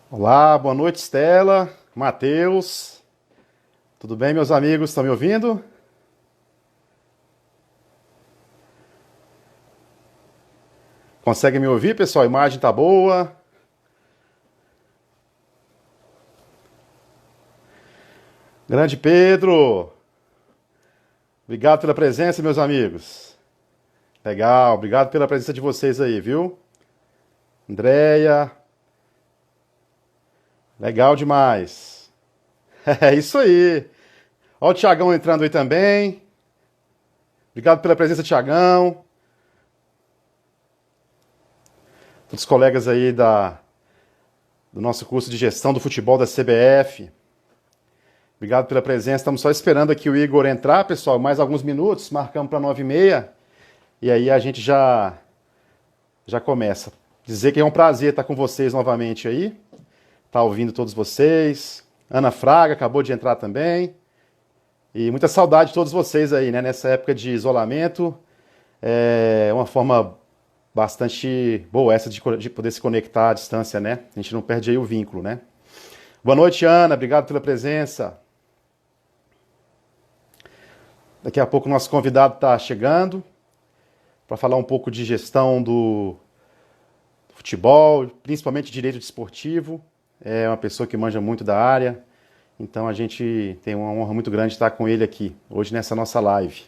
Olá, boa noite, Estela, Matheus. Tudo bem, meus amigos? Estão me ouvindo? Conseguem me ouvir, pessoal? A imagem tá boa? Grande Pedro, obrigado pela presença, meus amigos. Legal, obrigado pela presença de vocês aí, viu? Andréia, legal demais. É isso aí. Olha o Tiagão entrando aí também. Obrigado pela presença, Tiagão. Todos os colegas aí do nosso curso de gestão do futebol da CBF. Obrigado pela presença. Estamos só esperando aqui o Igor entrar, pessoal. Mais alguns minutos. Marcamos para 9h30. E aí a gente já começa. Dizer que é um prazer estar com vocês novamente aí. Tá ouvindo todos vocês. Ana Fraga acabou de entrar também. E muita saudade de todos vocês aí, né? Nessa época de isolamento. É uma forma bastante boa essa de poder se conectar à distância, né? A gente não perde aí o vínculo, né? Boa noite, Ana. Obrigado pela presença. Daqui a pouco o nosso convidado está chegando para falar um pouco de gestão do futebol, principalmente direito desportivo. É uma pessoa que manja muito da área. Então a gente tem uma honra muito grande estar com ele aqui, hoje nessa nossa live.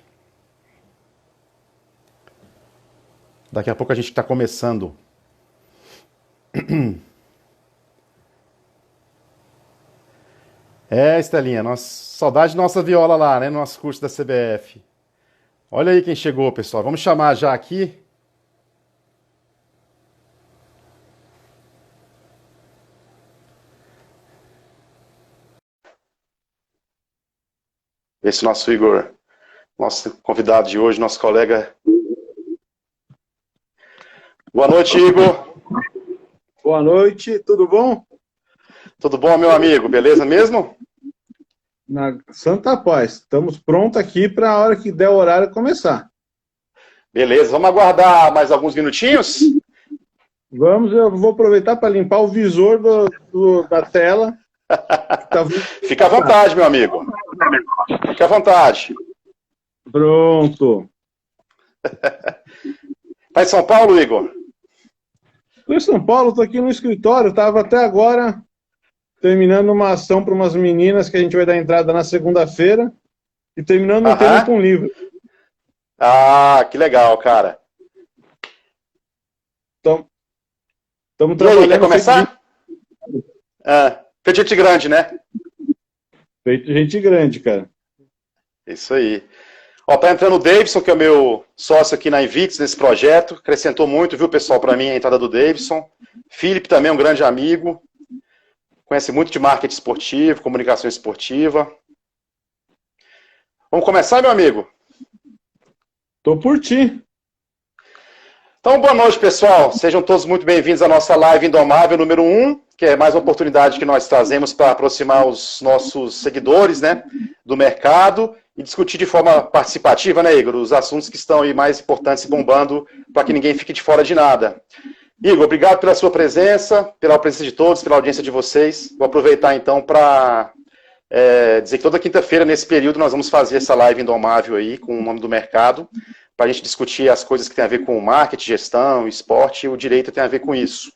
Daqui a pouco a gente está começando. Estelinha, saudade da nossa viola lá, né? No nosso curso da CBF. Olha aí quem chegou, pessoal. Vamos chamar já aqui. Esse nosso Igor, nosso convidado de hoje, nosso colega. Boa noite, Igor. Boa noite, tudo bom? Tudo bom, meu amigo? Beleza mesmo? Na santa paz. Estamos prontos aqui para a hora que der o horário começar. Beleza, vamos aguardar mais alguns minutinhos? Vamos, eu vou aproveitar para limpar o visor da tela. Fica à vontade, meu amigo. Fica à vontade. Pronto. Tá em São Paulo, Igor? Estou em São Paulo, estou aqui no escritório. Estava até agora terminando uma ação para umas meninas que a gente vai dar entrada na segunda-feira e terminando um tema com um livro. Ah, que legal, cara. Então, estamos trabalhando. E aí, quer começar? Feito gente grande, né? Feito gente grande, cara. Isso aí. Ó, tá entrando o Davidson, que é o meu sócio aqui na Invictus, nesse projeto. Acrescentou muito, viu, pessoal, para mim, a entrada do Davidson. Felipe também é um grande amigo. Conhece muito de marketing esportivo, comunicação esportiva. Vamos começar, meu amigo? Tô por ti. Então, boa noite, pessoal. Sejam todos muito bem-vindos à nossa live Indomável número 1, que é mais uma oportunidade que nós trazemos para aproximar os nossos seguidores, né, do mercado e discutir de forma participativa, né, Igor, os assuntos que estão aí mais importantes e bombando para que ninguém fique de fora de nada. Igor, obrigado pela sua presença, pela presença de todos, pela audiência de vocês. Vou aproveitar, então, para dizer que toda quinta-feira, nesse período, nós vamos fazer essa live Indomável aí, com o nome do mercado, para a gente discutir as coisas que tem a ver com marketing, gestão, esporte, e o direito tem a ver com isso.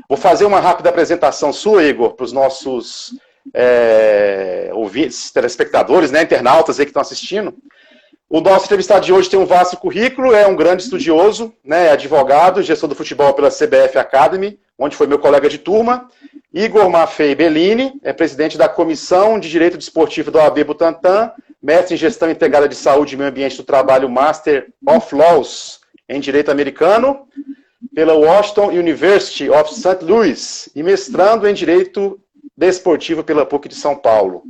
Vou fazer uma rápida apresentação sua, Igor, para os nossos ouvintes, telespectadores, né, internautas aí que estão assistindo. O nosso entrevistado de hoje tem um vasto currículo, é um grande estudioso, né, é advogado, gestor do futebol pela CBF Academy, onde foi meu colega de turma. Igor Maffei Bellini, é presidente da Comissão de Direito Desportivo da OAB Butantã, mestre em Gestão Integrada de Saúde e Meio Ambiente do Trabalho, Master of Laws em Direito Americano, pela Washington University of St. Louis, e mestrando em Direito Desportivo pela PUC de São Paulo.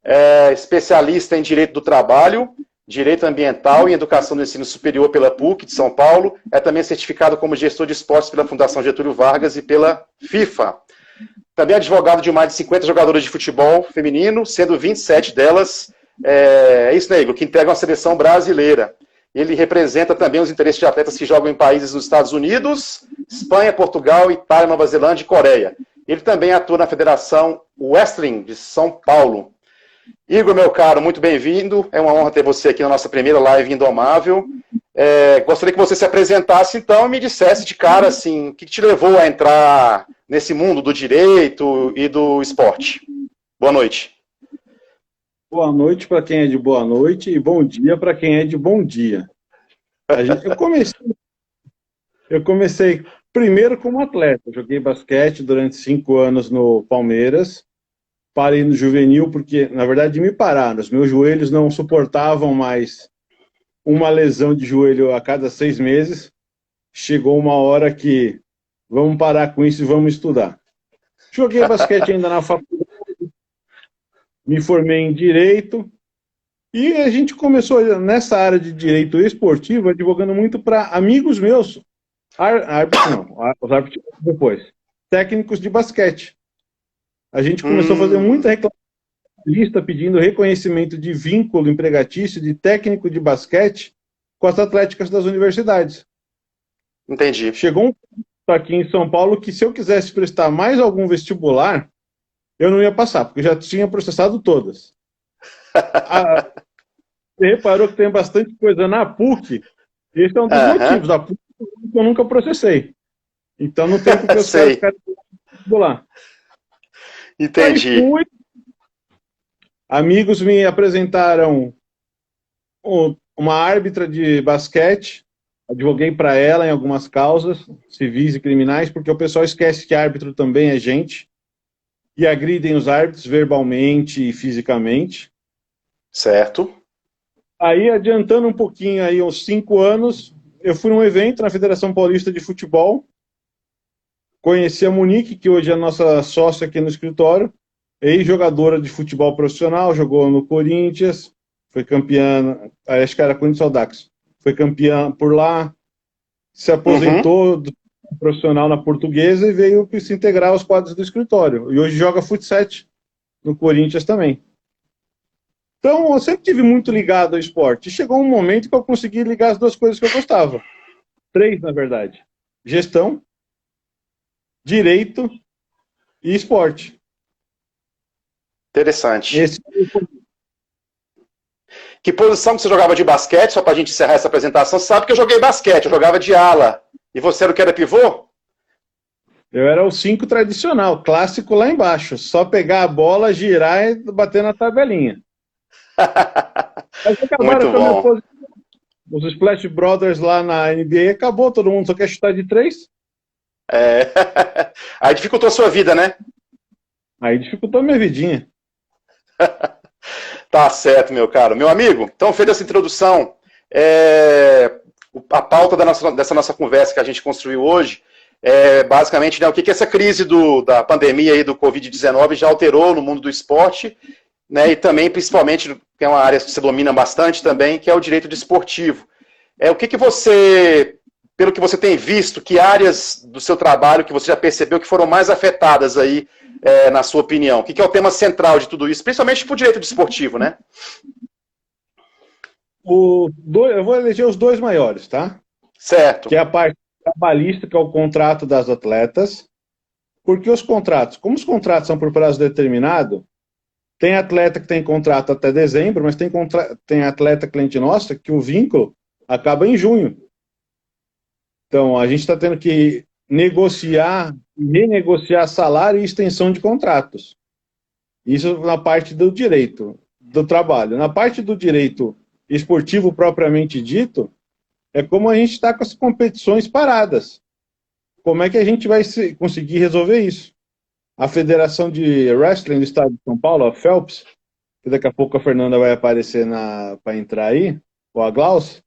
É especialista em Direito do Trabalho, Direito Ambiental e Educação do Ensino Superior pela PUC de São Paulo. É também certificado como gestor de esportes pela Fundação Getúlio Vargas e pela FIFA. Também advogado de mais de 50 jogadoras de futebol feminino, sendo 27 delas, é isso, né, Igor, que integram a seleção brasileira. Ele representa também os interesses de atletas que jogam em países dos Estados Unidos, Espanha, Portugal, Itália, Nova Zelândia e Coreia. Ele também atua na Federação Wrestling de São Paulo. Igor, meu caro, muito bem-vindo. É uma honra ter você aqui na nossa primeira live Indomável. Gostaria que você se apresentasse, então, e me dissesse de cara, assim, o que te levou a entrar nesse mundo do direito e do esporte. Boa noite. Boa noite para quem é de boa noite e bom dia para quem é de bom dia. Eu comecei primeiro como atleta. Joguei basquete durante 5 anos no Palmeiras. Parei no juvenil porque, na verdade, me pararam. Os meus joelhos não suportavam mais uma lesão de joelho a cada 6 meses. Chegou uma hora que vamos parar com isso e vamos estudar. Joguei basquete ainda na faculdade, me formei em Direito, e a gente começou nessa área de Direito esportivo, advogando muito para amigos meus, os árbitros depois, técnicos de basquete. A gente começou a fazer muita reclamação, pedindo reconhecimento de vínculo empregatício de técnico de basquete com as atléticas das universidades. Entendi. Chegou um ponto aqui em São Paulo que se eu quisesse prestar mais algum vestibular, eu não ia passar, porque eu já tinha processado todas. Você reparou que tem bastante coisa na PUC, e esse é um dos motivos. A PUC eu nunca processei. Então não tem porque os caras ficarem vestibular. Entendi. Amigos me apresentaram uma árbitra de basquete, advoguei para ela em algumas causas civis e criminais, porque o pessoal esquece que árbitro também é gente, e agridem os árbitros verbalmente e fisicamente. Certo. Aí, adiantando um pouquinho, aí, uns 5 anos, eu fui num evento na Federação Paulista de Futebol, conheci a Monique, que hoje é a nossa sócia aqui no escritório, ex-jogadora de futebol profissional, jogou no Corinthians, foi campeã, acho que era Corinthians Audax, foi campeã por lá, se aposentou do profissional na Portuguesa e veio se integrar aos quadros do escritório. E hoje joga futsal no Corinthians também. Então, eu sempre tive muito ligado ao esporte. E chegou um momento que eu consegui ligar as 2 coisas que eu gostava. 3, na verdade. Gestão, direito e esporte. Interessante. Que posição que você jogava de basquete? Só para a gente encerrar essa apresentação. Você sabe que eu joguei basquete, eu jogava de ala. E você era o que era pivô? Eu era o 5 tradicional, clássico lá embaixo. Só pegar a bola, girar e bater na tabelinha. Mas acabaram com a minha posição. Os Splash Brothers lá na NBA acabou, todo mundo só quer chutar de 3. Aí dificultou a sua vida, né? Aí dificultou a minha vidinha. Tá certo, meu caro. Meu amigo, então, feita essa introdução, a pauta dessa nossa conversa que a gente construiu hoje é basicamente, né, o que essa crise da pandemia aí do Covid-19 já alterou no mundo do esporte, né, e também, principalmente, que é uma área que você domina bastante também, que é o direito desportivo. O que você, pelo que você tem visto, que áreas do seu trabalho que você já percebeu que foram mais afetadas aí, na sua opinião? O que é o tema central de tudo isso, principalmente para o direito desportivo, né? Eu vou eleger os 2 maiores, tá? Certo. Que é a parte trabalhista, que é o contrato das atletas. Porque os contratos, como os contratos são por prazo determinado, tem atleta que tem contrato até dezembro, mas tem atleta cliente nossa que o vínculo acaba em junho. Então, a gente está tendo que negociar, renegociar salário e extensão de contratos. Isso na parte do direito, do trabalho. Na parte do direito esportivo propriamente dito, é como a gente está com as competições paradas. Como é que a gente vai conseguir resolver isso? A Federação de Wrestling do Estado de São Paulo, a Phelps, que daqui a pouco a Fernanda vai aparecer para entrar aí, ou a Glaucia,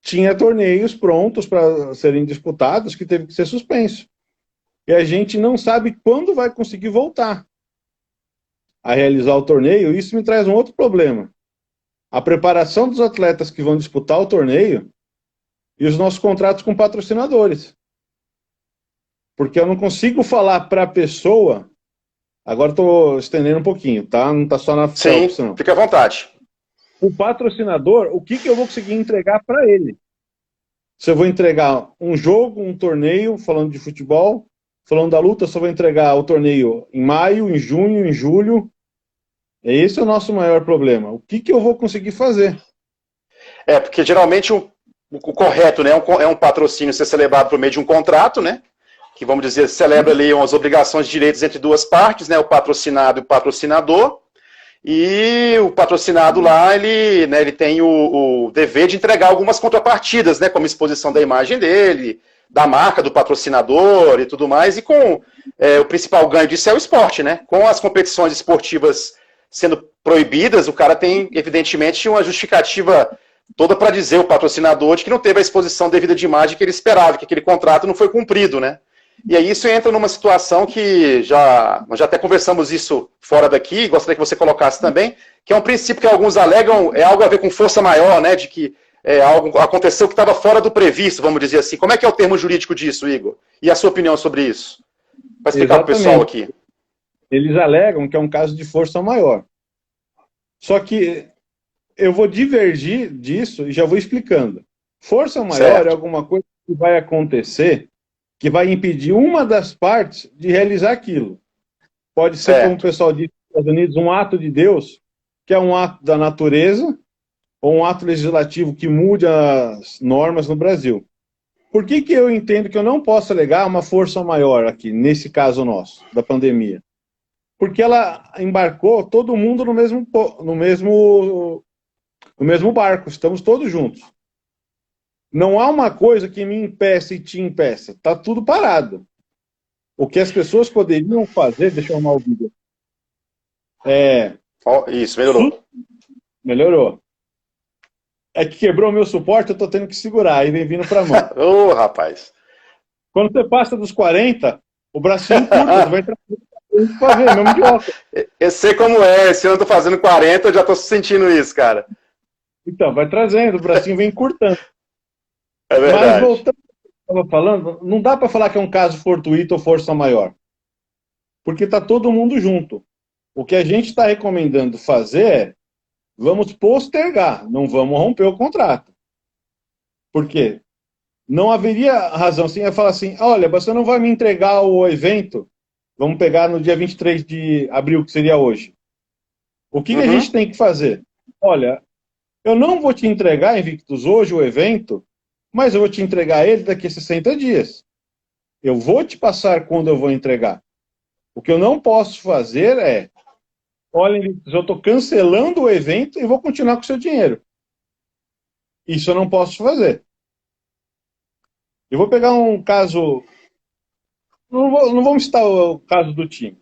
tinha torneios prontos para serem disputados que teve que ser suspenso. E a gente não sabe quando vai conseguir voltar a realizar o torneio. Isso me traz um outro problema. A preparação dos atletas que vão disputar o torneio e os nossos contratos com patrocinadores. Porque eu não consigo falar para a pessoa. Agora estou estendendo um pouquinho, tá? Não está só na Sim, Phelps, não. fica à vontade. O patrocinador, o que eu vou conseguir entregar para ele? Se eu vou entregar um jogo, um torneio, falando de futebol, falando da luta, se eu vou entregar o torneio em maio, em junho, em julho. Esse é o nosso maior problema. O que eu vou conseguir fazer? Porque geralmente o correto, né, é um patrocínio ser celebrado por meio de um contrato, né? Que, vamos dizer, celebra ali umas obrigações de direitos entre duas partes, né? O patrocinado e o patrocinador. E o patrocinado lá, ele tem o dever de entregar algumas contrapartidas, né? Como exposição da imagem dele, da marca do patrocinador e tudo mais. E com o principal ganho disso é o esporte, né? Com as competições esportivas sendo proibidas, o cara tem, evidentemente, uma justificativa toda para dizer o patrocinador de que não teve a exposição devida de imagem que ele esperava, que aquele contrato não foi cumprido, né? E aí isso entra numa situação que nós já até conversamos isso fora daqui, gostaria que você colocasse também, que é um princípio que alguns alegam, é algo a ver com força maior, né? De que algo aconteceu que estava fora do previsto, vamos dizer assim. Como é que é o termo jurídico disso, Igor? E a sua opinião sobre isso? Para explicar para o pessoal aqui. Eles alegam que é um caso de força maior. Só que eu vou divergir disso e já vou explicando. Força maior é alguma coisa que vai acontecer que vai impedir uma das partes de realizar aquilo. Pode ser, como o pessoal diz nos Estados Unidos, um ato de Deus, que é um ato da natureza, ou um ato legislativo que mude as normas no Brasil. Por que eu entendo que eu não posso alegar uma força maior aqui, nesse caso nosso, da pandemia? Porque ela embarcou todo mundo no mesmo barco, estamos todos juntos. Não há uma coisa que me impeça e te impeça. Está tudo parado. O que as pessoas poderiam fazer, deixa eu arrumar o vídeo. Isso, melhorou. Melhorou. É que quebrou o meu suporte, eu estou tendo que segurar, aí vem vindo para a mão. Ô, rapaz. Quando você passa dos 40, o bracinho curta, você vai fazer, mesmo idiota. Eu sei como é, esse ano eu tô fazendo 40, eu já tô sentindo isso, cara. Então, vai trazendo, o bracinho vem encurtando. É verdade. Mas voltando ao que eu estava falando, não dá para falar que é um caso fortuito ou força maior. Porque está todo mundo junto. O que a gente está recomendando fazer é, vamos postergar, não vamos romper o contrato. Por quê? Não haveria razão assim, eu falar assim, olha, você não vai me entregar o evento, vamos pegar no dia 23 de abril, que seria hoje. O que a gente tem que fazer? Olha, eu não vou te entregar, Invictus, hoje o evento, mas eu vou te entregar ele daqui a 60 dias. Eu vou te passar quando eu vou entregar. O que eu não posso fazer é, olha, Invictus, eu estou cancelando o evento e vou continuar com o seu dinheiro. Isso eu não posso fazer. Eu vou pegar um caso... Não vamos citar o caso do time.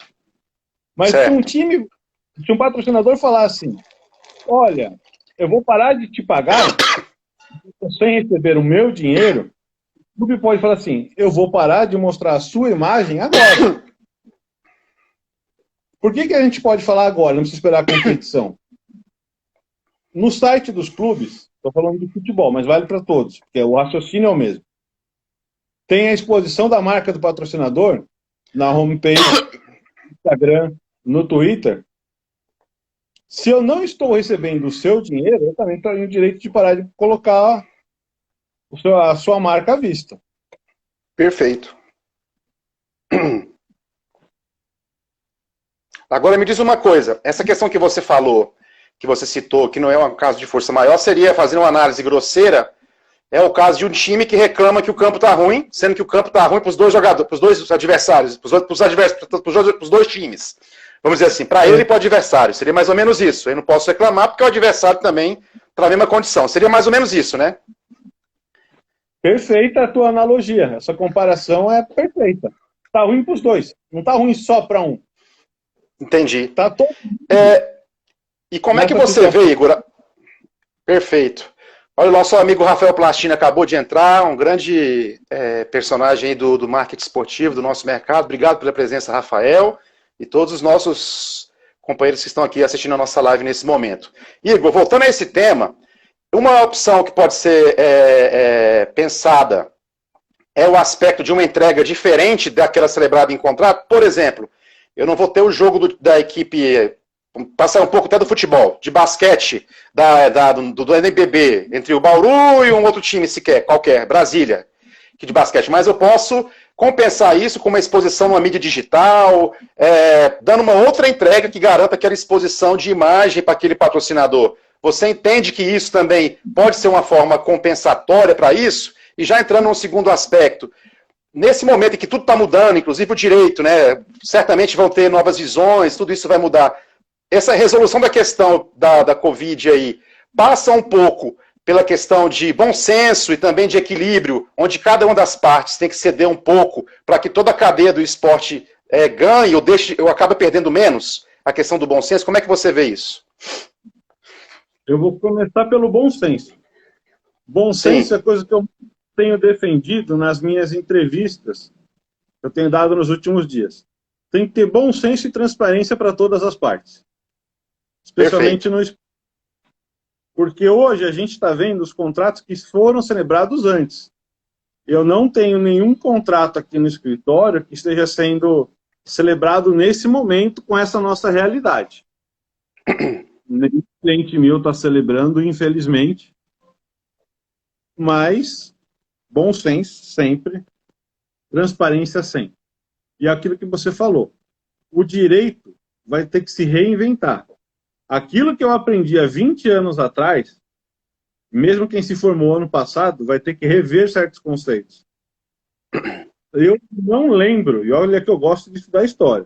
Mas se um time, se um patrocinador falar assim, olha, eu vou parar de te pagar sem receber o meu dinheiro, o clube pode falar assim, eu vou parar de mostrar a sua imagem agora. Por que a gente pode falar agora, não precisa esperar a competição? No site dos clubes, estou falando de futebol, mas vale para todos, porque o raciocínio é o mesmo. Tem a exposição da marca do patrocinador na homepage, no Instagram, no Twitter. Se eu não estou recebendo o seu dinheiro, eu também tenho o direito de parar de colocar a sua marca à vista. Perfeito. Agora me diz uma coisa, essa questão que você falou, que você citou, que não é um caso de força maior, seria, fazendo uma análise grosseira, é o caso de um time que reclama que o campo está ruim, sendo que o campo está ruim para os dois jogadores, para os dois adversários, para os dois times. Vamos dizer assim, para ele e para o adversário. Seria mais ou menos isso. Eu não posso reclamar porque o adversário também está na mesma condição. Seria mais ou menos isso, né? Perfeita a tua analogia. Essa comparação é perfeita. Está ruim para os dois. Não está ruim só para um. Entendi. Tá todo... E como é que você vê, Igor? Perfeito. Olha, o nosso amigo Rafael Plastina acabou de entrar, um grande personagem aí do marketing esportivo, do nosso mercado. Obrigado pela presença, Rafael, e todos os nossos companheiros que estão aqui assistindo a nossa live nesse momento. Igor, voltando a esse tema, uma opção que pode ser pensada é o aspecto de uma entrega diferente daquela celebrada em contrato? Por exemplo, eu não vou ter o jogo da equipe, passar um pouco até do futebol, de basquete, do NBB, entre o Bauru e um outro time sequer, qualquer, Brasília, que de basquete. Mas eu posso compensar isso com uma exposição numa mídia digital, dando uma outra entrega que garanta aquela exposição de imagem para aquele patrocinador. Você entende que isso também pode ser uma forma compensatória para isso? E já entrando num segundo aspecto, nesse momento em que tudo está mudando, inclusive o direito, né, certamente vão ter novas visões, tudo isso vai mudar. Essa resolução da questão da Covid aí passa um pouco pela questão de bom senso e também de equilíbrio, onde cada uma das partes tem que ceder um pouco para que toda a cadeia do esporte ganhe ou acabe perdendo menos? A questão do bom senso, como é que você vê isso? Eu vou começar pelo bom senso. Bom senso é coisa que eu tenho defendido nas minhas entrevistas que eu tenho dado nos últimos dias. Tem que ter bom senso e transparência para todas as partes. Especialmente no esporte. Porque hoje a gente está vendo os contratos que foram celebrados antes. Eu não tenho nenhum contrato aqui no escritório que esteja sendo celebrado nesse momento com essa nossa realidade. Nenhum cliente meu está celebrando, infelizmente. Mas bom senso sempre, transparência sempre. E aquilo que você falou, o direito vai ter que se reinventar. Aquilo que eu aprendi há 20 anos atrás, mesmo quem se formou ano passado, vai ter que rever certos conceitos. Eu não lembro, e olha que eu gosto de estudar história,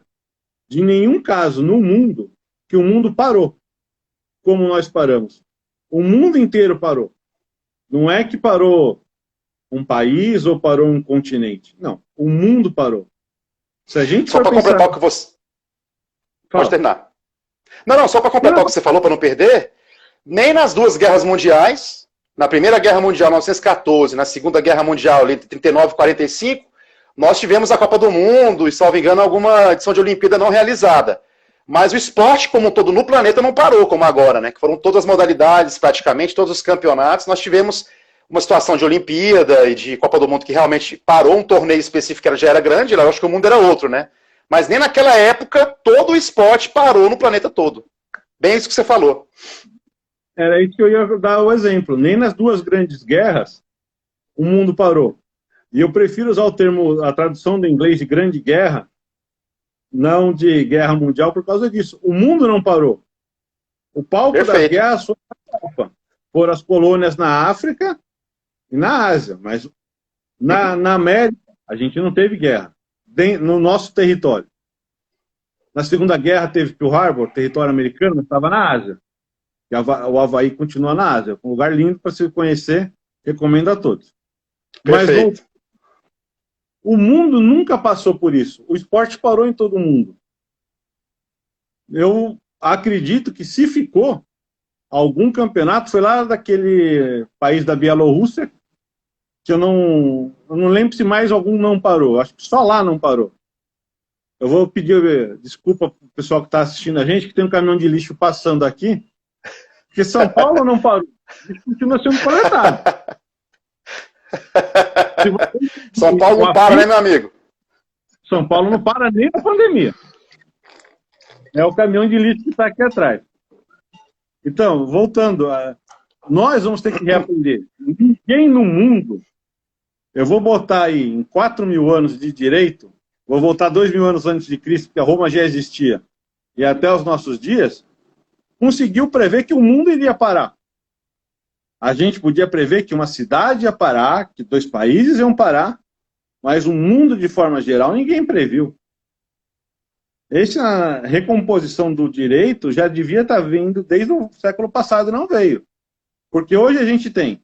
de nenhum caso no mundo que o mundo parou, como nós paramos. O mundo inteiro parou. Não é que parou um país ou parou um continente. Não, o mundo parou. Se a gente só para pensar... completar o que você... Pode terminar. Não, só para completar o que você falou, para não perder, nem nas duas guerras mundiais, na Primeira Guerra Mundial, 1914, na Segunda Guerra Mundial, entre 39 e 45, nós tivemos a Copa do Mundo e, salvo engano, alguma edição de Olimpíada não realizada. Mas o esporte como um todo no planeta não parou, como agora, né? Que foram todas as modalidades, praticamente, todos os campeonatos. Nós tivemos uma situação de Olimpíada e de Copa do Mundo que realmente parou um torneio específico que já era grande, eu acho que o mundo era outro, né? Mas nem naquela época todo o esporte parou no planeta todo. Bem isso que você falou. Era isso que eu ia dar o exemplo. Nem nas duas grandes guerras o mundo parou. E eu prefiro usar o termo, a tradução do inglês de grande guerra, não de guerra mundial, por causa disso. O mundo não parou. O palco das guerras foi a Europa. Foram as colônias na África e na Ásia. Mas na América, a gente não teve guerra. No nosso território. Na Segunda Guerra teve Pearl Harbor, território americano, estava na Ásia. E o Havaí continua na Ásia. Um lugar lindo para se conhecer, recomendo a todos. Perfeito. Mas o mundo nunca passou por isso. O esporte parou em todo mundo. Eu acredito que se ficou algum campeonato, foi lá daquele país da Bielorrússia, que eu não lembro se mais algum não parou. Acho que só lá não parou. Eu vou pedir desculpa para o pessoal que está assistindo a gente, que tem um caminhão de lixo passando aqui, porque São Paulo não parou. Isso continua sendo coletado. São Paulo não para, né, meu amigo? São Paulo não para nem na pandemia. É o caminhão de lixo que está aqui atrás. Então, voltando, nós vamos ter que reaprender. Ninguém no mundo, eu vou botar aí em 4.000 anos de direito, vou voltar 2.000 anos antes de Cristo, porque a Roma já existia, e até os nossos dias, conseguiu prever que o mundo iria parar. A gente podia prever que uma cidade ia parar, que 2 países iam parar, mas o mundo, de forma geral, ninguém previu. Essa recomposição do direito já devia estar vindo desde o século passado, não veio. Porque hoje a gente tem,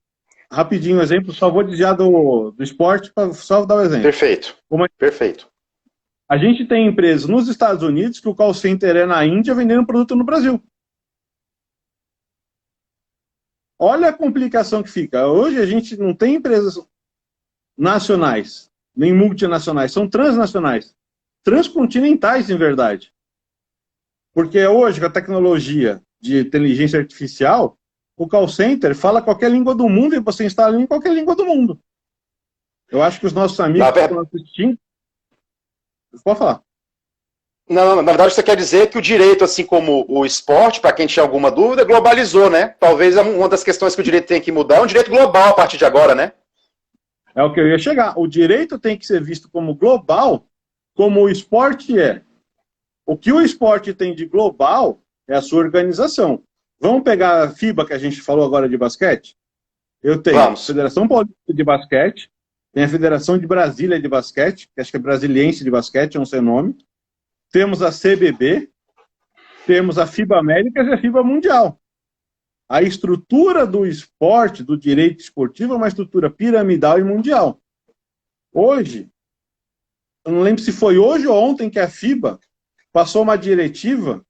rapidinho um exemplo, só vou desviar do esporte para só dar o exemplo. Perfeito. Perfeito. A gente tem empresas nos Estados Unidos que o call center é na Índia vendendo produto no Brasil. Olha a complicação que fica. Hoje a gente não tem empresas nacionais, nem multinacionais, são transnacionais. Transcontinentais, em verdade. Porque hoje, com a tecnologia de inteligência artificial, o call center fala qualquer língua do mundo e você instala em qualquer língua do mundo. Eu acho que os nossos amigos que estão assistindo... Pode falar. Não, na verdade você quer dizer que o direito, assim como o esporte, para quem tinha alguma dúvida, globalizou, né? Talvez uma das questões que o direito tem que mudar é um direito global a partir de agora, né? É o que eu ia chegar. O direito tem que ser visto como global, como o esporte é. O que o esporte tem de global é a sua organização. Vamos pegar a FIBA, que a gente falou agora de basquete? Eu tenho a Federação Paulista de Basquete, tem a Federação de Brasília de Basquete, que acho que é Brasiliense de Basquete, não sei o nome. Temos a CBB, temos a FIBA Américas e a FIBA Mundial. A estrutura do esporte, do direito esportivo, é uma estrutura piramidal e mundial. Hoje, eu não lembro se foi hoje ou ontem que a FIBA passou uma diretiva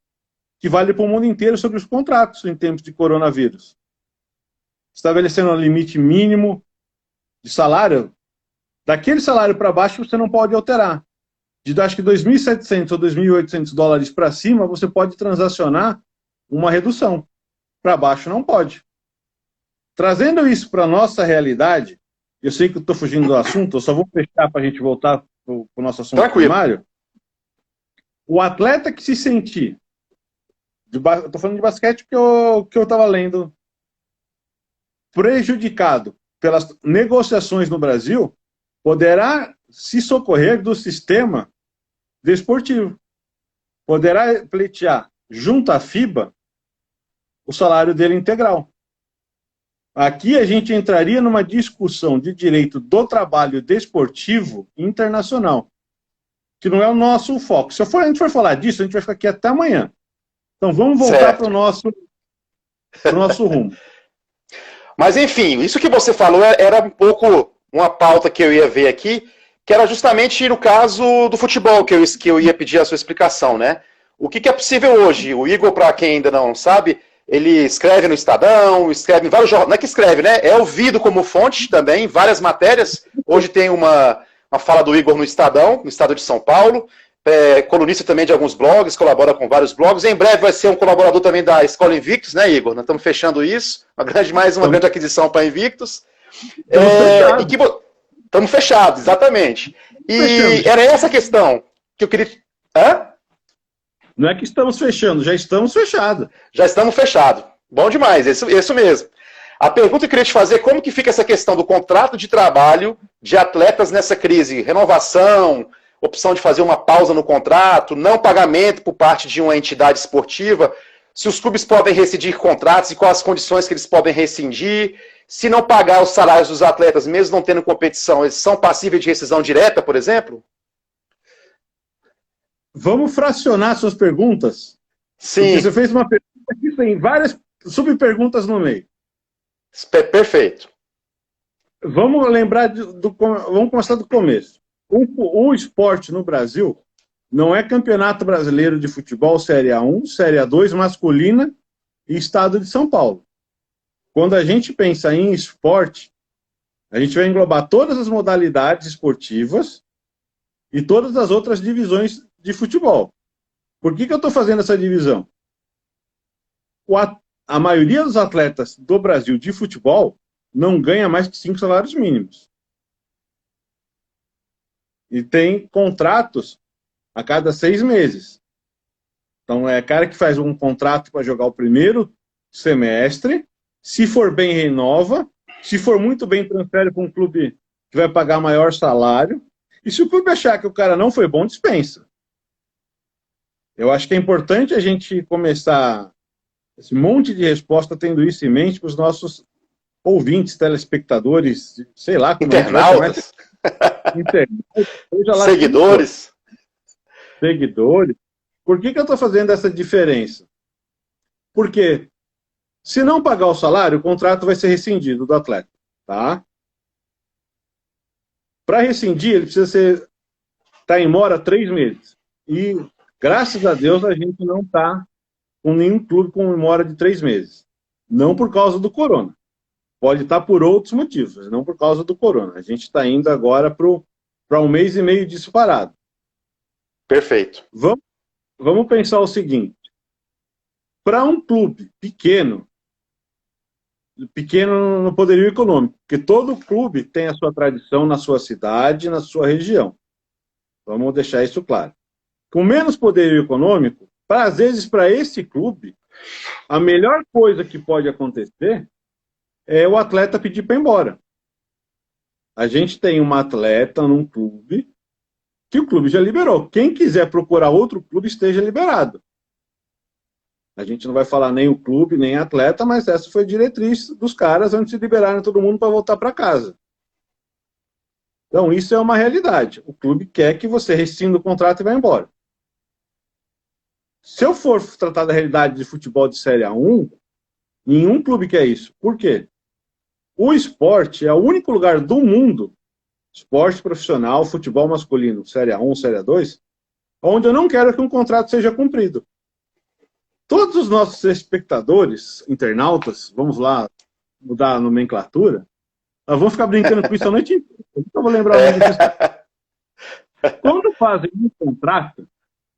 que vale para o mundo inteiro sobre os contratos em tempos de coronavírus. Estabelecendo um limite mínimo de salário. Daquele salário para baixo você não pode alterar. De acho que 2.700 ou 2.800 dólares para cima, você pode transacionar uma redução. Para baixo não pode. Trazendo isso para a nossa realidade, eu sei que eu estou fugindo do assunto, eu só vou fechar para a gente voltar para o nosso assunto primário. O atleta que se sentir, estou falando de basquete porque eu estava lendo, prejudicado pelas negociações no Brasil, poderá se socorrer do sistema desportivo. Poderá pleitear junto à FIBA o salário dele integral. Aqui a gente entraria numa discussão de direito do trabalho desportivo internacional, que não é o nosso foco. Se a gente for falar disso, a gente vai ficar aqui até amanhã. Então vamos voltar para o nosso rumo. Mas enfim, isso que você falou era um pouco uma pauta que eu ia ver aqui, que era justamente no caso do futebol, que eu ia pedir a sua explicação, né? O que é possível hoje? O Igor, para quem ainda não sabe, ele escreve no Estadão, escreve em vários jornais, não é que escreve, né? É ouvido como fonte também, várias matérias. Hoje tem uma fala do Igor no Estadão, no estado de São Paulo, colunista também de alguns blogs, colabora com vários blogs. Em breve vai ser um colaborador também da Escola Invictus, né, Igor? Nós estamos fechando isso, mais uma grande aquisição para a Invictus. Estamos fechados, exatamente. E era essa a questão que eu queria... Hã? Não é que estamos fechando, já estamos fechados. Já estamos fechados. Bom demais, isso mesmo. A pergunta que eu queria te fazer é como que fica essa questão do contrato de trabalho de atletas nessa crise? Renovação, opção de fazer uma pausa no contrato, não pagamento por parte de uma entidade esportiva, se os clubes podem rescindir contratos e quais as condições que eles podem rescindir, se não pagar os salários dos atletas, mesmo não tendo competição, eles são passíveis de rescisão direta, por exemplo? Vamos fracionar suas perguntas? Sim. Porque você fez uma pergunta que tem várias subperguntas no meio. Perfeito. Vamos lembrar, vamos começar do começo. O esporte no Brasil não é Campeonato Brasileiro de Futebol Série A1, Série A2 masculina e Estado de São Paulo. Quando a gente pensa em esporte, a gente vai englobar todas as modalidades esportivas e todas as outras divisões de futebol. Por que eu estou fazendo essa divisão? A maioria dos atletas do Brasil de futebol não ganha mais que 5 salários mínimos. E tem contratos a cada 6 meses. Então é cara que faz um contrato para jogar o primeiro semestre, se for bem renova, se for muito bem transfere para um clube que vai pagar maior salário, e se o clube achar que o cara não foi bom, dispensa. Eu acho que é importante a gente começar esse monte de resposta tendo isso em mente para os nossos ouvintes, telespectadores, sei lá, como internautas, seguidores. Seguidores. Por que eu estou fazendo essa diferença? Porque se não pagar o salário, o contrato vai ser rescindido do atleta, tá? Para rescindir, ele precisa estar em mora 3 meses. E, graças a Deus, a gente não está com nenhum clube com mora de 3 meses. Não por causa do corona. Pode estar por outros motivos, não por causa do corona. A gente está indo agora para 1 mês e meio disso parado. Perfeito. Vamos pensar o seguinte. Para um clube pequeno, pequeno no poderio econômico, porque todo clube tem a sua tradição na sua cidade, na sua região. Vamos deixar isso claro. Com menos poderio econômico, às vezes para esse clube, a melhor coisa que pode acontecer é o atleta pedir para ir embora. A gente tem uma atleta num clube que o clube já liberou. Quem quiser procurar outro clube esteja liberado. A gente não vai falar nem o clube, nem a atleta, mas essa foi a diretriz dos caras antes de liberarem todo mundo para voltar para casa. Então, isso é uma realidade. O clube quer que você rescinda o contrato e vá embora. Se eu for tratar da realidade de futebol de Série A1, nenhum clube quer isso. Por quê? O esporte é o único lugar do mundo, esporte profissional, futebol masculino, Série A1, Série A2, onde eu não quero que um contrato seja cumprido. Todos os nossos espectadores, internautas, vamos lá mudar a nomenclatura, nós vamos ficar brincando com isso a noite inteira. Eu vou lembrar o nome disso. Quando fazem um contrato,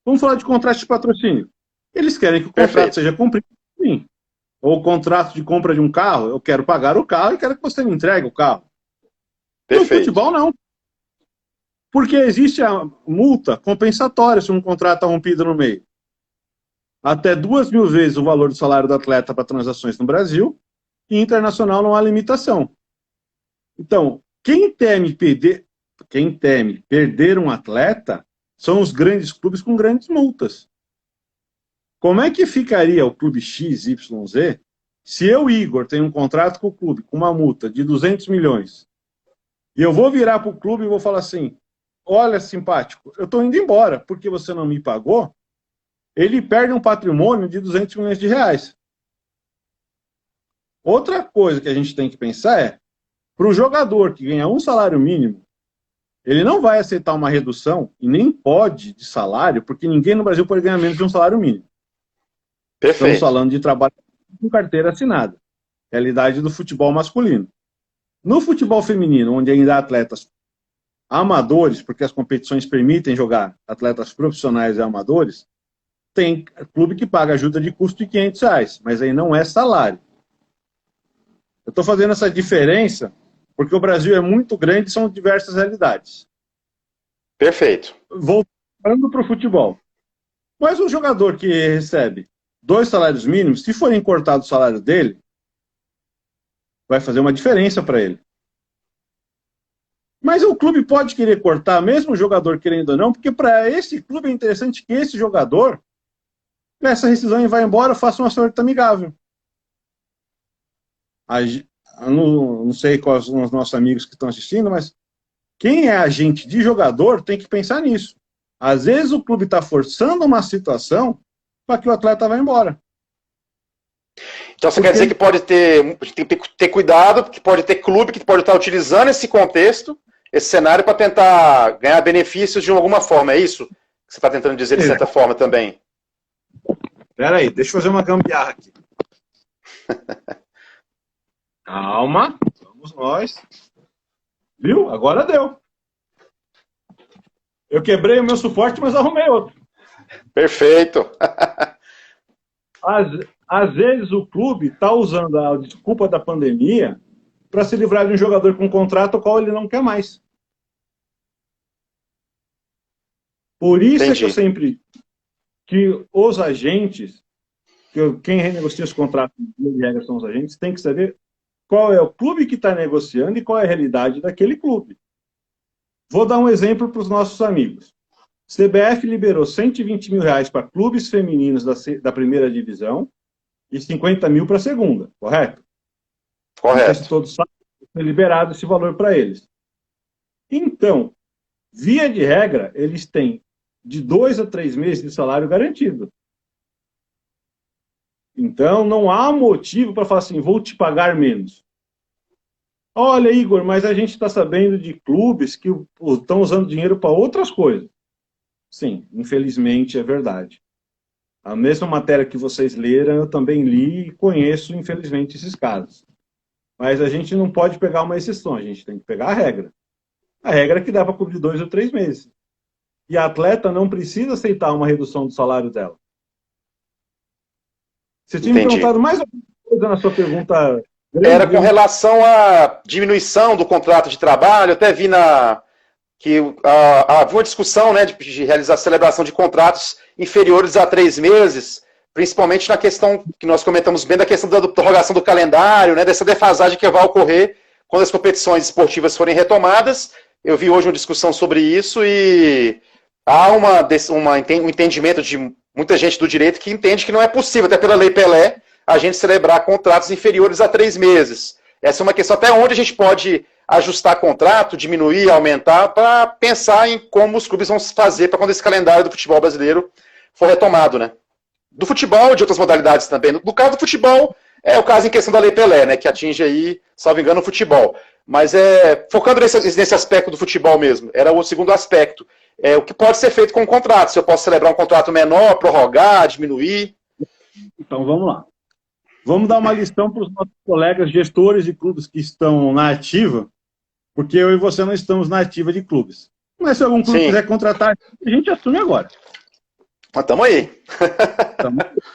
vamos falar de contrato de patrocínio. Eles querem que o contrato seja cumprido, sim. Ou o contrato de compra de um carro, eu quero pagar o carro e quero que você me entregue o carro. No futebol, não. Porque existe a multa compensatória se um contrato é rompido no meio. Até 2.000 vezes o valor do salário do atleta para transações no Brasil, e internacional não há limitação. Então, quem teme perder um atleta são os grandes clubes com grandes multas. Como é que ficaria o clube XYZ se eu, Igor, tenho um contrato com o clube com uma multa de 200 milhões e eu vou virar para o clube e vou falar assim, olha, simpático, eu estou indo embora porque você não me pagou, ele perde um patrimônio de 200 milhões de reais. Outra coisa que a gente tem que pensar é, para o jogador que ganha um salário mínimo, ele não vai aceitar uma redução, e nem pode, de salário, porque ninguém no Brasil pode ganhar menos de um salário mínimo. Perfeito. Estamos falando de trabalho com carteira assinada. Realidade do futebol masculino. No futebol feminino, onde ainda há atletas amadores, porque as competições permitem jogar atletas profissionais e amadores, tem clube que paga ajuda de custo de R$500, mas aí não é salário. Eu estou fazendo essa diferença porque o Brasil é muito grande e são diversas realidades. Perfeito. Voltando para o futebol. Mas um jogador que recebe 2 salários mínimos, se forem cortados o salário dele, vai fazer uma diferença para ele. Mas o clube pode querer cortar, mesmo o jogador querendo ou não, porque para esse clube é interessante que esse jogador peça rescisão e vá embora, faça uma sorte amigável. Não sei quais são os nossos amigos que estão assistindo, mas quem é agente de jogador tem que pensar nisso. Às vezes o clube está forçando uma situação para que o atleta vá embora. Então você quer dizer que tem que ter cuidado, que pode ter clube que pode estar utilizando esse contexto, esse cenário, para tentar ganhar benefícios de alguma forma, é isso que você está tentando dizer de certa forma também? Espera aí, deixa eu fazer uma gambiarra aqui. Calma, vamos nós. Viu? Agora deu. Eu quebrei o meu suporte, mas arrumei outro. Perfeito. Às vezes o clube está usando a desculpa da pandemia para se livrar de um jogador com um contrato ao qual ele não quer mais. Por isso é que eu sempre... que os agentes, quem renegocia os contratos de regra são os agentes, tem que saber qual é o clube que está negociando e qual é a realidade daquele clube. Vou dar um exemplo para os nossos amigos. CBF liberou R$120 mil para clubes femininos da primeira divisão e 50 mil para a segunda, correto? Correto. Não sei se todos sabem, foi liberado esse valor para eles. Então, via de regra, eles têm de 2 a 3 meses de salário garantido. Então, não há motivo para falar assim, vou te pagar menos. Olha, Igor, mas a gente está sabendo de clubes que estão usando dinheiro para outras coisas. Sim, infelizmente é verdade. A mesma matéria que vocês leram, eu também li e conheço, infelizmente, esses casos. Mas a gente não pode pegar uma exceção, a gente tem que pegar a regra. A regra é que dá para cobrir 2 ou 3 meses. E a atleta não precisa aceitar uma redução do salário dela. Você tinha me perguntado mais alguma coisa na sua pergunta era com relação à diminuição do contrato de trabalho. Até vi que havia uma discussão, né, de realizar a celebração de contratos inferiores a 3 meses, principalmente na questão que nós comentamos bem, da questão da prorrogação do calendário, né, dessa defasagem que vai ocorrer quando as competições esportivas forem retomadas. Eu vi hoje uma discussão sobre isso e há um entendimento de muita gente do direito que entende que não é possível, até pela Lei Pelé, a gente celebrar contratos inferiores a 3 meses. Essa é uma questão até onde a gente pode ajustar contrato, diminuir, aumentar, para pensar em como os clubes vão se fazer para quando esse calendário do futebol brasileiro for retomado, né? Do futebol e de outras modalidades também. No caso do futebol, é o caso em questão da Lei Pelé, né, que atinge aí, salvo engano, o futebol. Mas focando nesse aspecto do futebol mesmo, era o segundo aspecto. O que pode ser feito com o contrato? Se eu posso celebrar um contrato menor, prorrogar, diminuir? Então, vamos lá. Vamos dar uma lição para os nossos colegas gestores de clubes que estão na ativa, porque eu e você não estamos na ativa de clubes. Mas se algum clube quiser contratar, a gente assume agora. Mas estamos aí.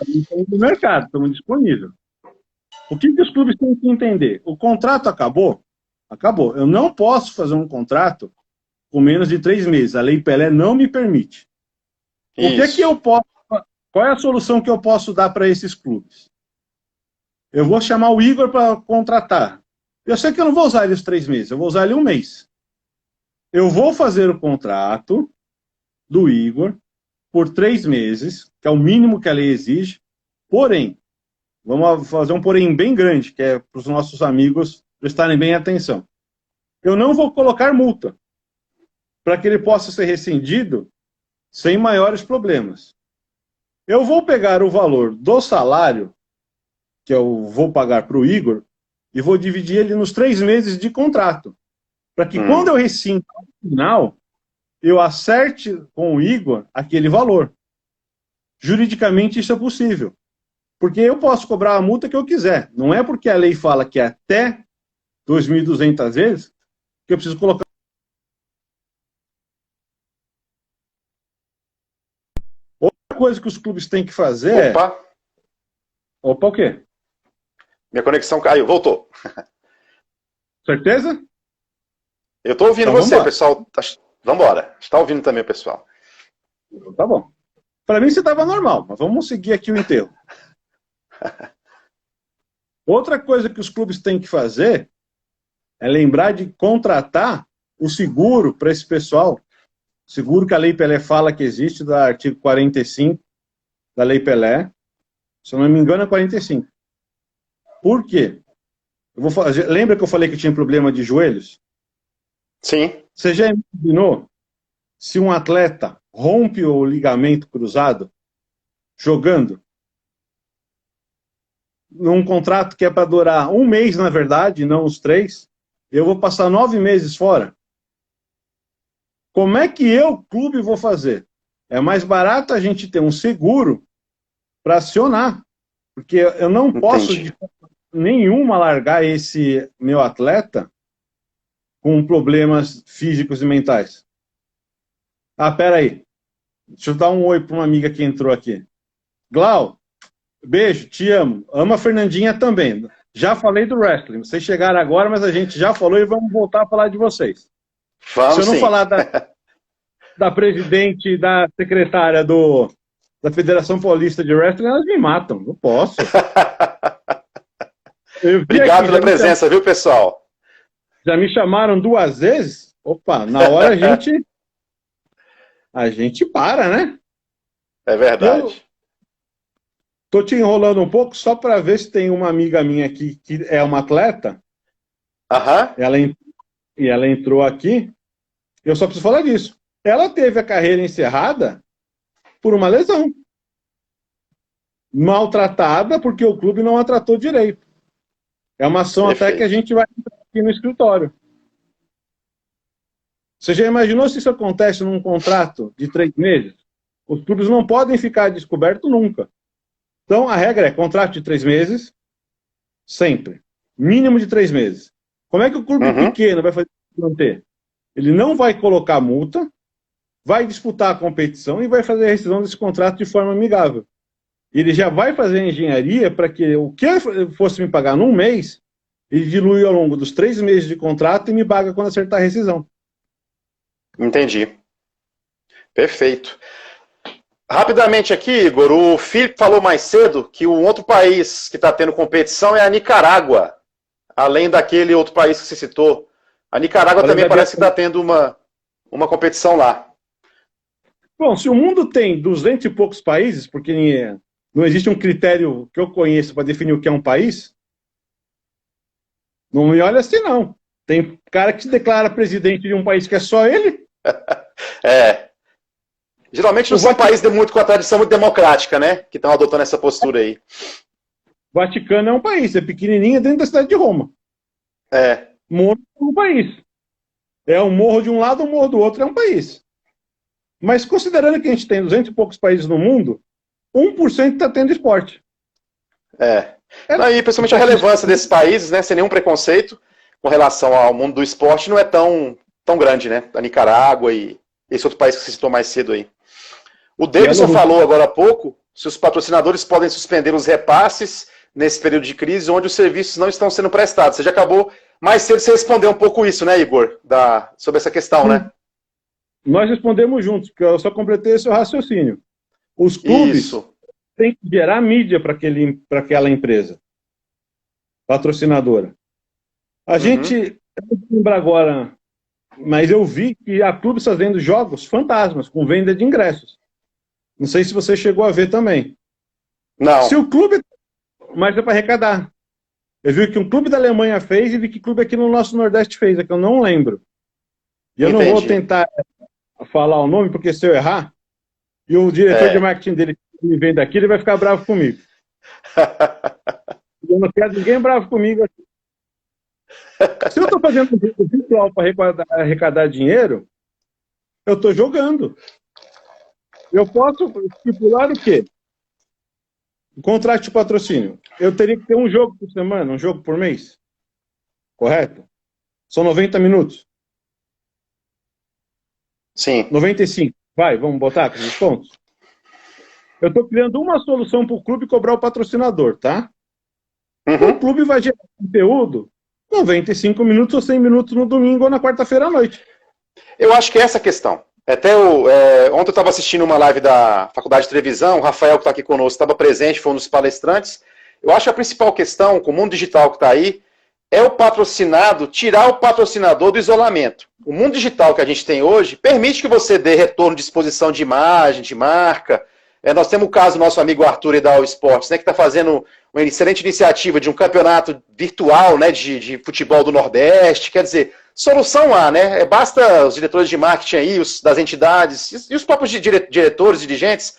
Estamos no mercado, estamos disponíveis. O que os clubes têm que entender? O contrato acabou? Acabou. Eu não posso fazer um contrato com menos de 3 meses. A Lei Pelé não me permite. O que é que eu posso... Qual é a solução que eu posso dar para esses clubes? Eu vou chamar o Igor para contratar. Eu sei que eu não vou usar ele os 3 meses, eu vou usar ele 1 mês. Eu vou fazer o contrato do Igor por 3 meses, que é o mínimo que a lei exige, porém, vamos fazer um porém bem grande, que é para os nossos amigos prestarem bem atenção. Eu não vou colocar multa, para que ele possa ser rescindido sem maiores problemas. Eu vou pegar o valor do salário que eu vou pagar para o Igor e vou dividir ele nos 3 meses de contrato, para que quando eu rescindo no final, eu acerte com o Igor aquele valor. Juridicamente isso é possível, porque eu posso cobrar a multa que eu quiser. Não é porque a lei fala que é até 2.200 vezes que eu preciso colocar. Outra coisa que os clubes têm que fazer Opa, o quê? Minha conexão caiu, voltou. Certeza? Eu estou ouvindo então, você, pessoal. Vamos embora. Está ouvindo também o pessoal. Tá bom. Para mim você estava normal, mas vamos seguir aqui o enterro. Outra coisa que os clubes têm que fazer é lembrar de contratar o seguro para esse pessoal. Seguro que a Lei Pelé fala que existe, do artigo 45 da Lei Pelé. Se eu não me engano, é 45. Por quê? Lembra que eu falei que tinha problema de joelhos? Sim. Você já imaginou se um atleta rompe o ligamento cruzado jogando num contrato que é para durar 1 mês, na verdade, não os 3, eu vou passar 9 meses fora? Como é que eu, clube, vou fazer? É mais barato a gente ter um seguro para acionar, porque eu não posso de forma nenhuma largar esse meu atleta com problemas físicos e mentais. Peraí. Deixa eu dar um oi para uma amiga que entrou aqui. Glau, beijo, te amo. Amo a Fernandinha também. Já falei do wrestling. Vocês chegaram agora, mas a gente já falou e vamos voltar a falar de vocês. Vamos, se eu não falar da presidente e da secretária da Federação Paulista de Wrestling, elas me matam. Não posso. Obrigado pela presença, viu, pessoal? Já me chamaram 2 vezes? Opa, na hora a gente para, né? É verdade. Tô te enrolando um pouco só para ver se tem uma amiga minha aqui que é uma atleta. Ela entrou aqui. Eu só preciso falar disso. Ela teve a carreira encerrada por uma lesão. Maltratada porque o clube não a tratou direito. É uma ação até que a gente vai aqui no escritório. Você já imaginou se isso acontece num contrato de 3 meses? Os clubes não podem ficar descobertos nunca. Então, a regra é contrato de 3 meses, sempre. Mínimo de 3 meses. Como é que o clube pequeno vai fazer isso manter? Ele não vai colocar multa, vai disputar a competição e vai fazer a rescisão desse contrato de forma amigável. Ele já vai fazer a engenharia para que o que fosse me pagar num mês, e dilui ao longo dos 3 meses de contrato e me paga quando acertar a rescisão. Entendi. Perfeito. Rapidamente aqui, Igor, o Felipe falou mais cedo que um outro país que está tendo competição é a Nicarágua, além daquele outro país que você citou. A Nicarágua também parece que está tendo uma competição lá. Bom, se o mundo tem 200 e poucos países, porque não existe um critério que eu conheço para definir o que é um país, não me olha assim, não. Tem cara que se declara presidente de um país que é só ele. É. Geralmente não são países muito com a tradição muito democrática, né? Que estão adotando essa postura aí. O Vaticano é um país, é pequenininho, é dentro da cidade de Roma. É. Mônaco é um país. É um morro de um lado, um morro do outro, é um país. Mas considerando que a gente tem 200 e poucos países no mundo, 1% está tendo esporte. E principalmente a relevância desses países, né? Sem nenhum preconceito com relação ao mundo do esporte, não é tão grande, né? A Nicarágua e esse outro país que você citou mais cedo aí. O Davidson falou agora há pouco se os patrocinadores podem suspender os repasses nesse período de crise onde os serviços não estão sendo prestados. Você já acabou mais cedo, você respondeu um pouco isso, né, Igor? Sobre essa questão, né? Nós respondemos juntos, porque eu só completei esse raciocínio. Os clubes têm que gerar mídia para aquela empresa patrocinadora. A gente, eu não lembro agora, mas eu vi que há clubes fazendo jogos fantasmas, com venda de ingressos. Não sei se você chegou a ver também. Não. Se o clube... Mas é para arrecadar. Eu vi que um clube da Alemanha fez e vi que clube aqui no nosso Nordeste fez, é que eu não lembro. E eu não vou tentar falar o nome, porque se eu errar, e o diretor de marketing dele me vem daqui, ele vai ficar bravo comigo. Eu não quero ninguém bravo comigo aqui. Se eu estou fazendo um jogo virtual para arrecadar dinheiro, eu estou jogando. Eu posso estipular o quê? O contrato de patrocínio. Eu teria que ter um jogo por semana, um jogo por mês. Correto? São 90 minutos. Sim. 95. Vai, vamos botar com os pontos? Eu estou criando uma solução para o clube cobrar o patrocinador, tá? O clube vai gerar conteúdo 95 minutos ou 100 minutos no domingo ou na quarta-feira à noite. Eu acho que é essa a questão. Até ontem eu estava assistindo uma live da Faculdade de Televisão, o Rafael, que está aqui conosco, estava presente, foi um dos palestrantes. Eu acho que a principal questão com o mundo digital que está aí é o patrocinado, tirar o patrocinador do isolamento. O mundo digital que a gente tem hoje permite que você dê retorno de exposição de imagem, de marca. Nós temos o caso do nosso amigo Arthur da All Sports, né, que está fazendo uma excelente iniciativa de um campeonato virtual, né, de futebol do Nordeste. Quer dizer, solução há, né? Basta os diretores de marketing aí, das entidades, e os próprios diretores, dirigentes,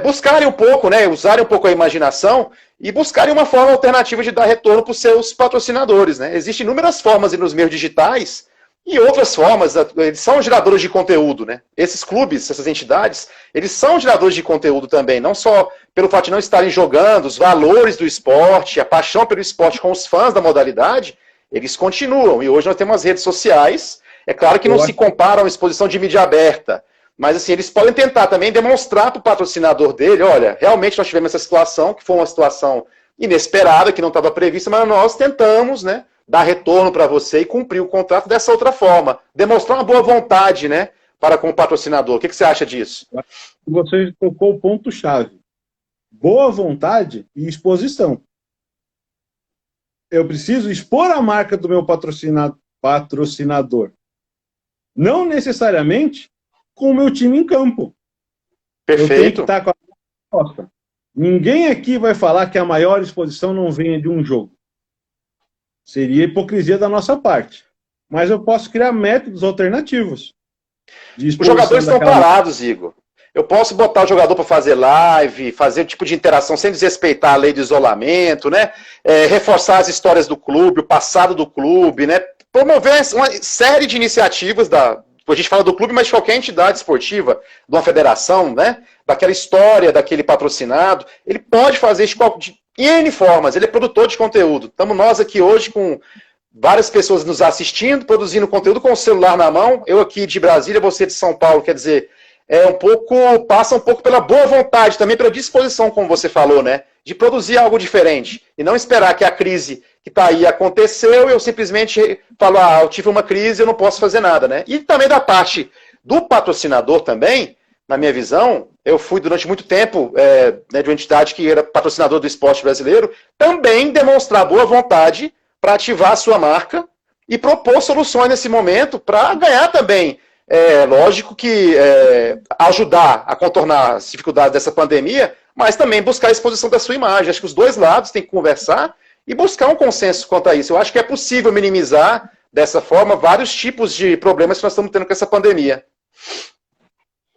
buscarem um pouco, né, usarem um pouco a imaginação e buscarem uma forma alternativa de dar retorno para os seus patrocinadores, né? Existem inúmeras formas nos meios digitais e outras formas, eles são geradores de conteúdo, né? Esses clubes, essas entidades, eles são geradores de conteúdo também, não só pelo fato de não estarem jogando, os valores do esporte, a paixão pelo esporte com os fãs da modalidade, eles continuam. E hoje nós temos as redes sociais, é claro que não se compara a uma exposição de mídia aberta, mas assim, eles podem tentar também demonstrar para o patrocinador dele, olha, realmente nós tivemos essa situação, que foi uma situação inesperada, que não estava prevista, mas nós tentamos, né, dar retorno para você e cumprir o contrato dessa outra forma. Demonstrar uma boa vontade, né, para com o patrocinador. O que você acha disso? Você tocou o ponto-chave. Boa vontade e exposição. Eu preciso expor a marca do meu patrocinador. Não necessariamente com o meu time em campo. Perfeito. Eu tenho que estar com a resposta. Ninguém aqui vai falar que a maior exposição não venha de um jogo. Seria hipocrisia da nossa parte. Mas eu posso criar métodos alternativos. Os jogadores estão parados, Igor. Eu posso botar o jogador para fazer live, fazer um tipo de interação sem desrespeitar a lei de isolamento, né? Reforçar as histórias do clube, o passado do clube, né? Promover uma série de iniciativas a gente fala do clube, mas de qualquer entidade esportiva, de uma federação, né? Daquela história, daquele patrocinado. Ele pode fazer de N formas, ele é produtor de conteúdo. Estamos nós aqui hoje com várias pessoas nos assistindo, produzindo conteúdo com o celular na mão. Eu aqui de Brasília, você de São Paulo, quer dizer, passa um pouco pela boa vontade, também pela disposição, como você falou, né? De produzir algo diferente. E não esperar que a crise que está aí aconteceu e eu simplesmente falo, eu tive uma crise, eu não posso fazer nada, né? E também da parte do patrocinador também, na minha visão, eu fui durante muito tempo de uma entidade que era patrocinador do esporte brasileiro, também demonstrar boa vontade para ativar a sua marca e propor soluções nesse momento para ganhar também. Lógico que ajudar a contornar as dificuldades dessa pandemia, mas também buscar a exposição da sua imagem. Acho que os dois lados têm que conversar e buscar um consenso quanto a isso. Eu acho que é possível minimizar, dessa forma, vários tipos de problemas que nós estamos tendo com essa pandemia.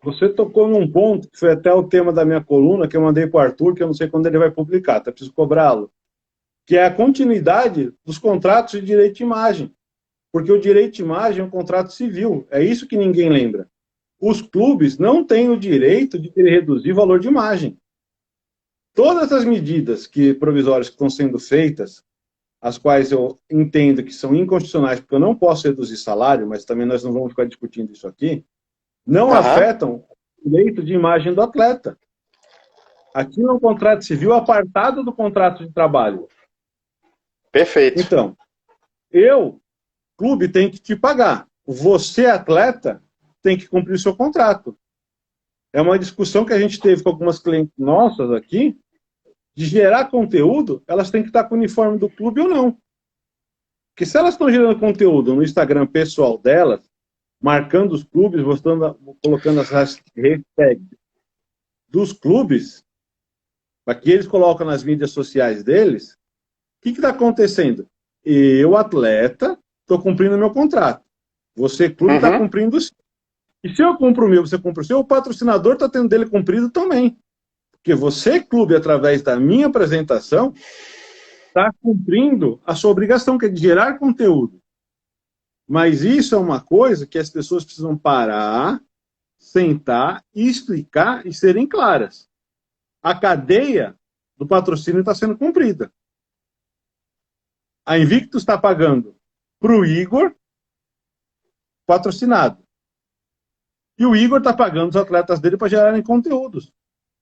Você tocou num ponto que foi até o tema da minha coluna, que eu mandei para o Arthur, que eu não sei quando ele vai publicar, tá? Preciso cobrá-lo. Que é a continuidade dos contratos de direito de imagem. Porque o direito de imagem é um contrato civil. É isso que ninguém lembra. Os clubes não têm o direito de reduzir o valor de imagem. Todas as medidas provisórias que estão sendo feitas, as quais eu entendo que são inconstitucionais, porque eu não posso reduzir salário, mas também nós não vamos ficar discutindo isso aqui, não afetam o direito de imagem do atleta. Aqui no contrato civil, apartado do contrato de trabalho. Perfeito. Então, clube, tem que te pagar. Você, atleta, tem que cumprir o seu contrato. É uma discussão que a gente teve com algumas clientes nossas aqui, de gerar conteúdo, elas têm que estar com o uniforme do clube ou não. Porque se elas estão gerando conteúdo no Instagram pessoal delas, marcando os clubes, colocando as hashtags dos clubes, para que eles colocam nas mídias sociais deles, o que está acontecendo? Eu, atleta, estou cumprindo o meu contrato. Você, clube, está cumprindo o seu. E se eu cumpro o meu, você cumpre o seu, o patrocinador está tendo dele cumprido também. Porque você, clube, através da minha apresentação, está cumprindo a sua obrigação, que é de gerar conteúdo. Mas isso é uma coisa que as pessoas precisam parar, sentar, explicar e serem claras. A cadeia do patrocínio está sendo cumprida. A Invictus está pagando para o Igor, patrocinado. E o Igor está pagando os atletas dele para gerarem conteúdos.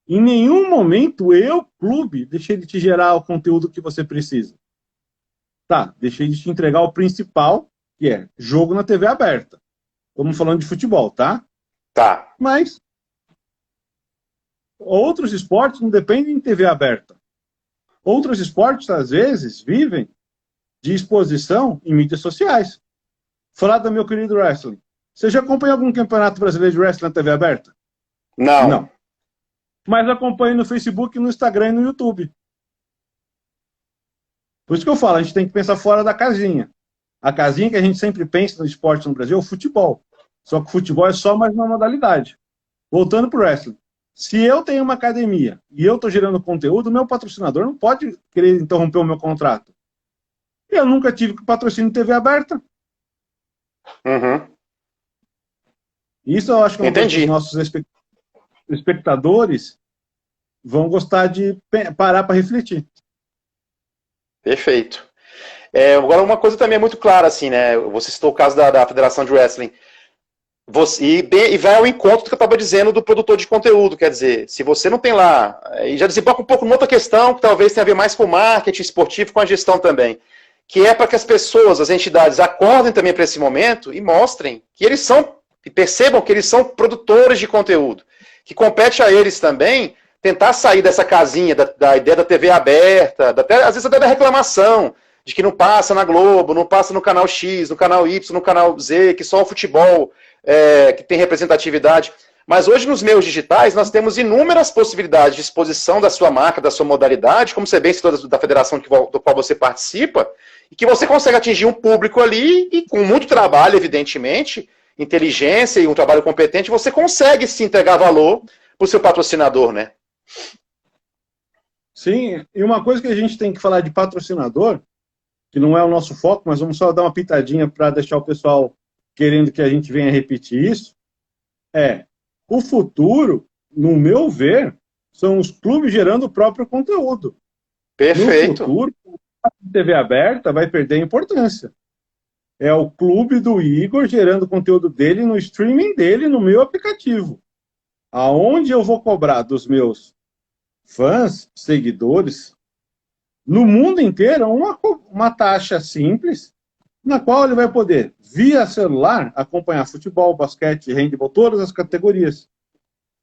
Em nenhum momento eu, clube, deixei de te gerar o conteúdo que você precisa. Tá, deixei de te entregar o principal, que é jogo na TV aberta. Estamos falando de futebol, tá? Tá. Mas outros esportes não dependem de TV aberta. Outros esportes, às vezes, vivem de exposição em mídias sociais. Falar do meu querido wrestling. Você já acompanhou algum campeonato brasileiro de wrestling na TV aberta? Não. Mas acompanho no Facebook, no Instagram e no YouTube. Por isso que eu falo, a gente tem que pensar fora da casinha. A casinha que a gente sempre pensa no esporte no Brasil é o futebol. Só que o futebol é só mais uma modalidade. Voltando para o wrestling. Se eu tenho uma academia e eu estou gerando conteúdo, meu patrocinador não pode querer interromper o meu contrato. Eu nunca tive patrocínio de TV aberta. Isso eu acho que é uma coisa que os nossos espectadores vão gostar de parar para refletir. Perfeito. Agora, uma coisa também é muito clara, assim, né? Você citou o caso da Federação de Wrestling. E vai ao encontro do que eu estava dizendo do produtor de conteúdo. Quer dizer, se você não tem lá... E já desemboca um pouco numa outra questão, que talvez tenha a ver mais com o marketing esportivo, com a gestão também. Que é para que as pessoas, as entidades, acordem também para esse momento e mostrem que eles são... E percebam que eles são produtores de conteúdo. Que compete a eles também tentar sair dessa casinha da ideia da TV aberta, às vezes até da reclamação, de que não passa na Globo, não passa no canal X, no canal Y, no canal Z, que só o futebol que tem representatividade. Mas hoje nos meios digitais nós temos inúmeras possibilidades de exposição da sua marca, da sua modalidade, como você bem citou da federação do qual você participa, e que você consegue atingir um público ali e com muito trabalho, evidentemente, inteligência e um trabalho competente, você consegue se entregar valor para o seu patrocinador, né? Sim, e uma coisa que a gente tem que falar de patrocinador, que não é o nosso foco, mas vamos só dar uma pitadinha para deixar o pessoal querendo que a gente venha repetir isso, o futuro, no meu ver, são os clubes gerando o próprio conteúdo. Perfeito. No futuro, a TV aberta vai perder importância. É o clube do Igor gerando o conteúdo dele no streaming dele, no meu aplicativo. aonde eu vou cobrar dos meus fãs, seguidores, no mundo inteiro, uma taxa simples, na qual ele vai poder, via celular, acompanhar futebol, basquete, handebol, todas as categorias.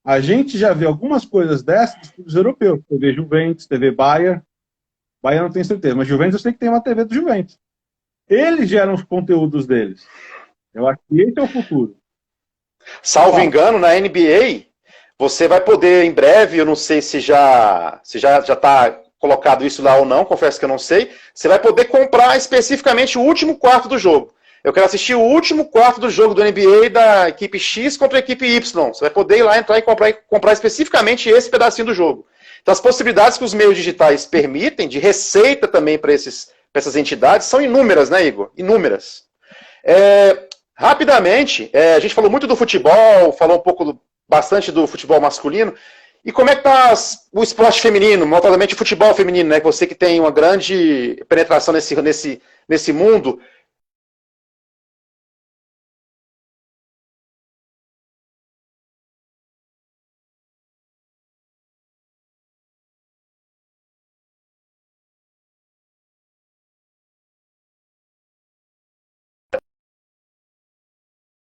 A gente já vê algumas coisas dessas dos clubes europeus. TV Juventus, TV Bayern. Bayern não tenho certeza, mas Juventus eu sei que tem uma TV do Juventus. Eles geram os conteúdos deles. Eu acho que esse é o futuro. Salvo engano, na NBA, você vai poder, em breve, eu não sei se já está colocado isso lá ou não, confesso que eu não sei, você vai poder comprar especificamente o último quarto do jogo. Eu quero assistir o último quarto do jogo do NBA da equipe X contra a equipe Y. Você vai poder ir lá, entrar e comprar especificamente esse pedacinho do jogo. Então, as possibilidades que os meios digitais permitem, de receita também para essas entidades, são inúmeras, né, Igor? Inúmeras. Rapidamente, a gente falou muito do futebol, falou um pouco bastante do futebol masculino. E como é que está o esporte feminino, notadamente o futebol feminino, né? Você que tem uma grande penetração nesse mundo.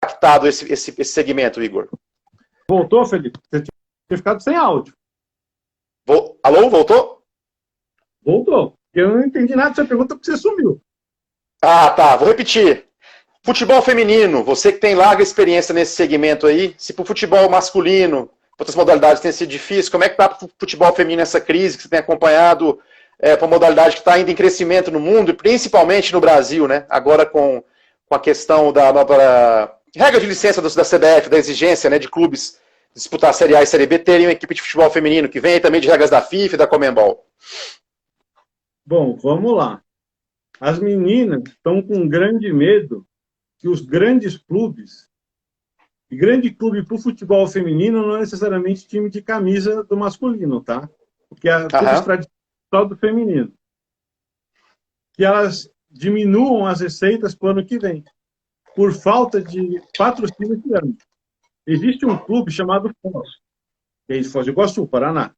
Impactado esse segmento, Igor? Voltou, Felipe? Você tinha ficado sem áudio. Alô, voltou? Voltou. Eu não entendi nada dessa pergunta porque você sumiu. Ah, tá. Vou repetir. Futebol feminino, você que tem larga experiência nesse segmento aí, se pro futebol masculino, outras modalidades tem sido difícil, como é que tá pro futebol feminino essa crise que você tem acompanhado, para uma modalidade que está ainda em crescimento no mundo, e principalmente no Brasil, né? Agora com a questão da nova regra de licença da CBF, da exigência, né, de clubes disputar a Série A e Série B, terem uma equipe de futebol feminino, que vem aí também de regras da FIFA e da Conmebol. Bom, vamos lá. As meninas estão com um grande medo que os grandes clubes, e grande clube para o futebol feminino não é necessariamente time de camisa do masculino, tá? Porque é clube tradicional do feminino. Que elas diminuam as receitas para o ano que vem, por falta de patrocínio esse ano. Existe um clube chamado Foz, que é de Foz do Iguaçu, Paraná.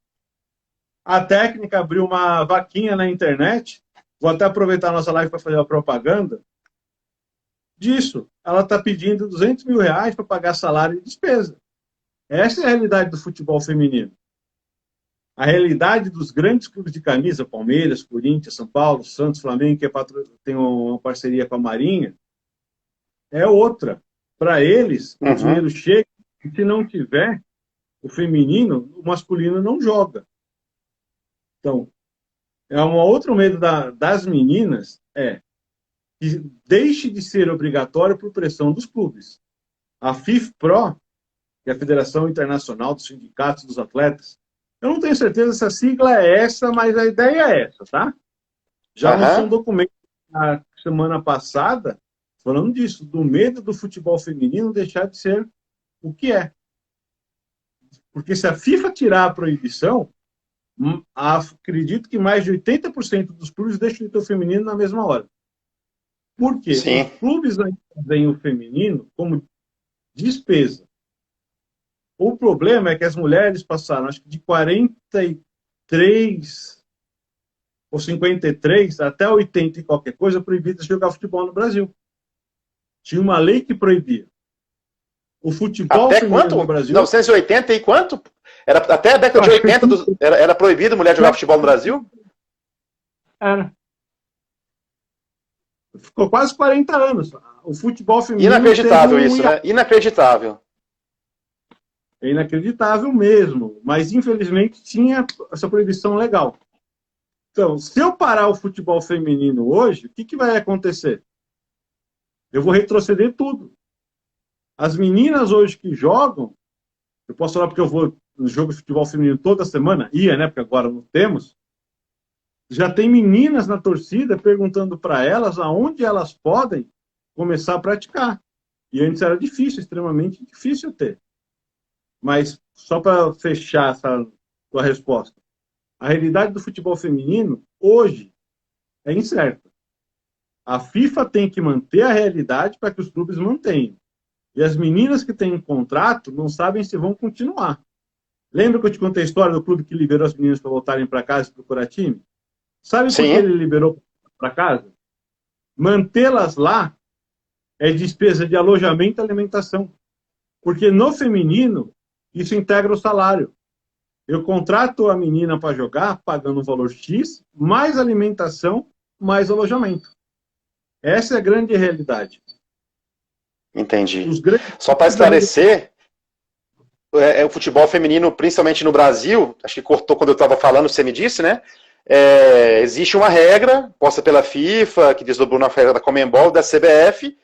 A técnica abriu uma vaquinha na internet, vou até aproveitar a nossa live para fazer a propaganda disso. Ela está pedindo R$200 mil para pagar salário e despesa. Essa é a realidade do futebol feminino. A realidade dos grandes clubes de camisa, Palmeiras, Corinthians, São Paulo, Santos, Flamengo, que tem uma parceria com a Marinha, é outra. Para eles, o dinheiro chega, e se não tiver o feminino, o masculino não joga. Então, um outro medo das meninas é que deixe de ser obrigatório por pressão dos clubes. A FIFPRO, que é a Federação Internacional dos Sindicatos dos Atletas, eu não tenho certeza se a sigla é essa, mas a ideia é essa, tá? Já lançou um documento na semana passada falando disso, do medo do futebol feminino deixar de ser o que é. Porque se a FIFA tirar a proibição, acredito que mais de 80% dos clubes deixam de ter o feminino na mesma hora. Por quê? Sim. Os clubes veem o feminino como despesa. O problema é que as mulheres passaram, acho que de 43 ou 53 até 80 e qualquer coisa, proibidas de jogar futebol no Brasil. Tinha uma lei que proibia. O futebol até feminino quanto? no Brasil... 1980 e quanto? Até a década de 80 era proibido mulher jogar futebol no Brasil? Era. Ficou quase 40 anos. O futebol feminino... Inacreditável isso, né? Inacreditável. É inacreditável mesmo. Mas, infelizmente, tinha essa proibição legal. Então, se eu parar o futebol feminino hoje, o que vai acontecer? Eu vou retroceder tudo. As meninas hoje que jogam, eu posso falar porque eu vou no jogo de futebol feminino toda semana, né? Porque agora não temos. Já tem meninas na torcida perguntando para elas aonde elas podem começar a praticar. E antes era difícil, extremamente difícil ter. Mas, só para fechar essa tua resposta, a realidade do futebol feminino, hoje, é incerta. A FIFA tem que manter a realidade para que os clubes mantenham. E as meninas que têm um contrato não sabem se vão continuar. Lembra que eu te contei a história do clube que liberou as meninas para voltarem para casa e procurar time? Sabe por que Sim, ele liberou para casa? Mantê-las lá é despesa de alojamento e alimentação. Porque no feminino, isso integra o salário. Eu contrato a menina para jogar, pagando um valor X, mais alimentação, mais alojamento. Essa é a grande realidade. entendi. Os grandes... Só para esclarecer, o futebol feminino, principalmente no Brasil, acho que cortou quando eu estava falando, você me disse, né? Existe uma regra posta pela FIFA, que desdobrou na regra da Conmebol, da CBF,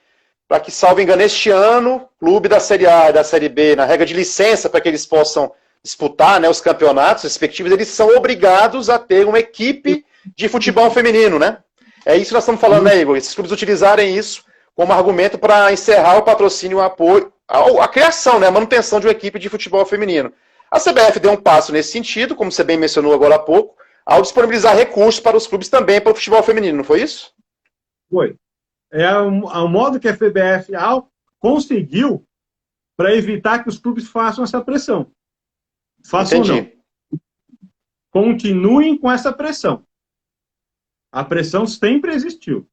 para que, salvo engano, este ano, clube da Série A e da Série B, na regra de licença para que eles possam disputar, né, os campeonatos respectivos, eles são obrigados a ter uma equipe de futebol feminino, né? É isso que nós estamos falando, né, Igor? Esses clubes utilizarem isso como argumento para encerrar o patrocínio, o apoio, a criação, né, a manutenção de uma equipe de futebol feminino. A CBF deu um passo nesse sentido, como você bem mencionou agora há pouco, ao disponibilizar recursos para os clubes também para o futebol feminino, não foi isso? Foi. É o modo que a FBF conseguiu para evitar que os clubes façam essa pressão. Façam Entendi. não. Continuem com essa pressão. A pressão sempre existiu.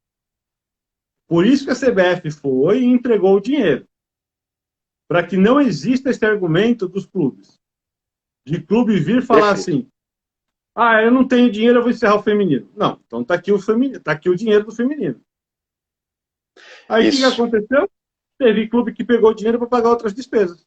Por isso que a CBF foi e entregou o dinheiro. Para que não exista esse argumento dos clubes. De clube vir falar assim, eu não tenho dinheiro, eu vou encerrar o feminino. Não, então está aqui o feminino, tá aqui o dinheiro do feminino. Aí o que aconteceu? Teve clube que pegou o dinheiro para pagar outras despesas.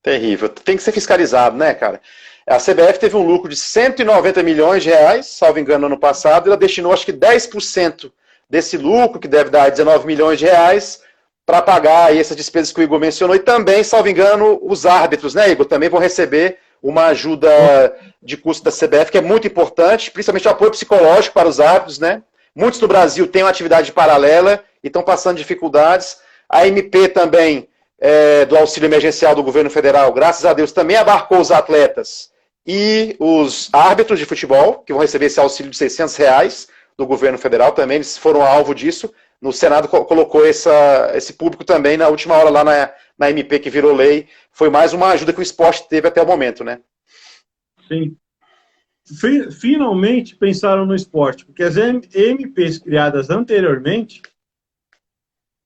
Terrível. Tem que ser fiscalizado, né, cara? A CBF teve um lucro de 190 milhões de reais, salvo engano, no ano passado, e ela destinou acho que 10% desse lucro, que deve dar 19 milhões de reais, para pagar aí essas despesas que o Igor mencionou, e também, salvo engano, os árbitros, né, Igor, também vão receber uma ajuda de custo da CBF, que é muito importante, principalmente o apoio psicológico para os árbitros, né? Muitos no Brasil têm uma atividade paralela e estão passando dificuldades. A MP também, do auxílio emergencial do governo federal, graças a Deus, também abarcou os atletas e os árbitros de futebol, que vão receber esse auxílio de R$600 do governo federal, também eles foram alvo disso. No Senado colocou esse público também na última hora lá na MP, que virou lei. Foi mais uma ajuda que o esporte teve até o momento, né? Sim. Finalmente pensaram no esporte, porque as MPs criadas anteriormente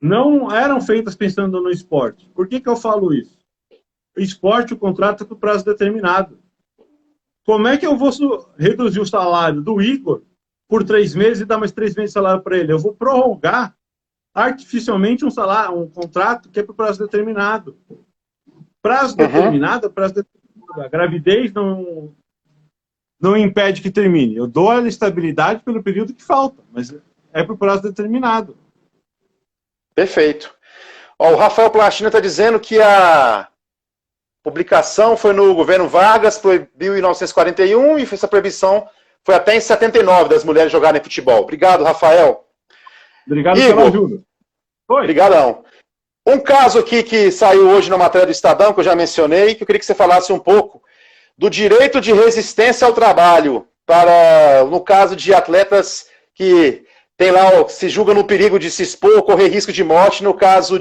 não eram feitas pensando no esporte. Por que eu falo isso? O esporte, o contrato é por prazo determinado. Como é que eu vou reduzir o salário do Igor por 3 meses e dar mais 3 meses de salário para ele? Eu vou prorrogar artificialmente um contrato que é por prazo determinado. Prazo determinado, prazo determinado. A gravidez não impede que termine. Eu dou a estabilidade pelo período que falta, mas é por prazo determinado. Perfeito. O Rafael Plastina está dizendo que a publicação foi no governo Vargas, proibiu em 1941, e essa proibição foi até em 79 das mulheres jogarem futebol. Obrigado, Rafael. Obrigado Igor, pela ajuda. Oi. Obrigadão. Um caso aqui que saiu hoje na matéria do Estadão, que eu já mencionei, que eu queria que você falasse um pouco do direito de resistência ao trabalho, no caso de atletas que tem lá, se julga no perigo de se expor, correr risco de morte, no caso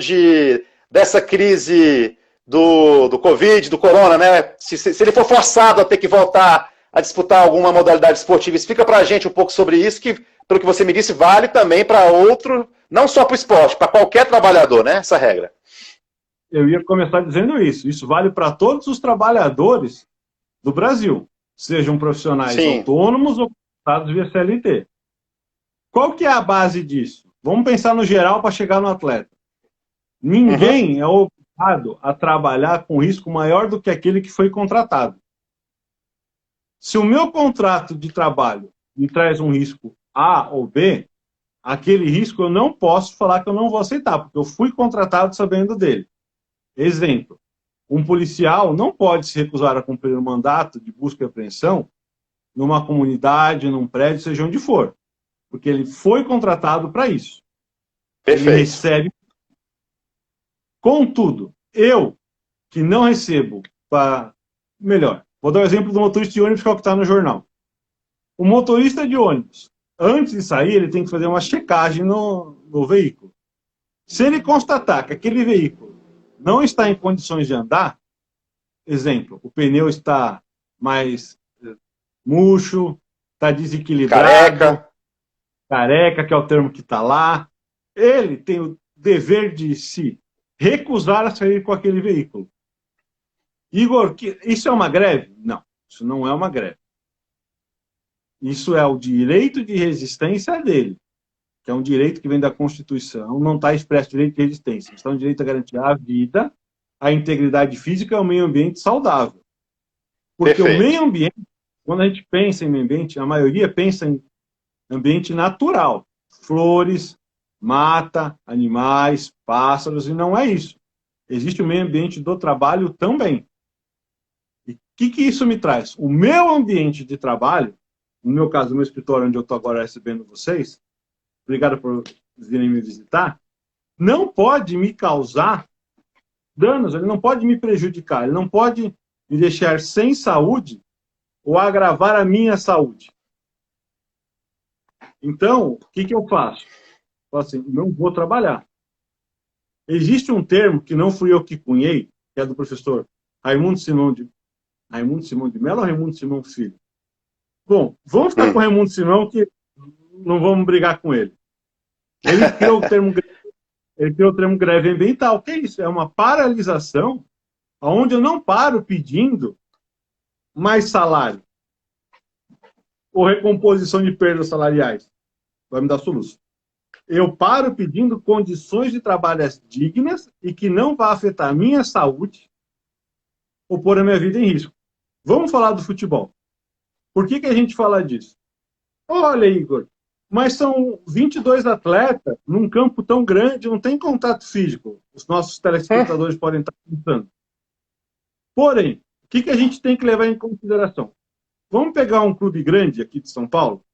dessa crise do Covid, do Corona, né? Se ele for forçado a ter que voltar a disputar alguma modalidade esportiva, explica pra gente um pouco sobre isso, que, pelo que você me disse, vale também para outro, não só para o esporte, para qualquer trabalhador, né? Essa regra. Eu ia começar dizendo isso. Isso vale para todos os trabalhadores do Brasil, sejam profissionais autônomos ou contratados via CLT. Qual que é a base disso? Vamos pensar no geral para chegar no atleta. Ninguém é obrigado a trabalhar com risco maior do que aquele que foi contratado. Se o meu contrato de trabalho me traz um risco A ou B, aquele risco eu não posso falar que eu não vou aceitar, porque eu fui contratado sabendo dele. Exemplo, um policial não pode se recusar a cumprir um mandato de busca e apreensão numa comunidade, num prédio, seja onde for. Porque ele foi contratado para isso. Perfeito. Ele recebe. Contudo, eu, que não recebo, melhor, vou dar o exemplo do motorista de ônibus que é o que está no jornal. O motorista de ônibus, antes de sair, ele tem que fazer uma checagem no veículo. Se ele constatar que aquele veículo não está em condições de andar, exemplo, o pneu está mais murcho, está desequilibrado, careca, que é o termo que está lá. Ele tem o dever de se recusar a sair com aquele veículo. Igor, isso é uma greve? Não, isso não é uma greve. Isso é o direito de resistência dele, que é um direito que vem da Constituição, não está expresso direito de resistência. Está um direito a garantir a vida, a integridade física e o meio ambiente saudável. Porque Perfeito. O meio ambiente, quando a gente pensa em meio ambiente, a maioria pensa em ambiente natural. Flores, mata, animais, pássaros, e não é isso. Existe o meio ambiente do trabalho também. E o que isso me traz? O meu ambiente de trabalho, no meu caso, o meu escritório, onde eu estou agora recebendo vocês, obrigado por virem me visitar, não pode me causar danos, ele não pode me prejudicar, ele não pode me deixar sem saúde ou agravar a minha saúde. Então, o que eu faço? Eu falo assim, não vou trabalhar. Existe um termo que não fui eu que cunhei, que é do professor Raimundo Simão de Mello ou Raimundo Simão Filho? Bom, vamos ficar com o Raimundo Simão, que não vamos brigar com ele. Ele criou o termo greve ambiental. O que é isso? É uma paralisação onde eu não paro pedindo mais salário ou recomposição de perdas salariais. Vai me dar soluço. Eu paro pedindo condições de trabalho dignas e que não vá afetar a minha saúde ou pôr a minha vida em risco. Vamos falar do futebol. Por que a gente fala disso? Olha, Igor, mas são 22 atletas num campo tão grande, não tem contato físico. Os nossos telespectadores podem estar pensando. Porém, o que a gente tem que levar em consideração? Vamos pegar um clube grande aqui de São Paulo,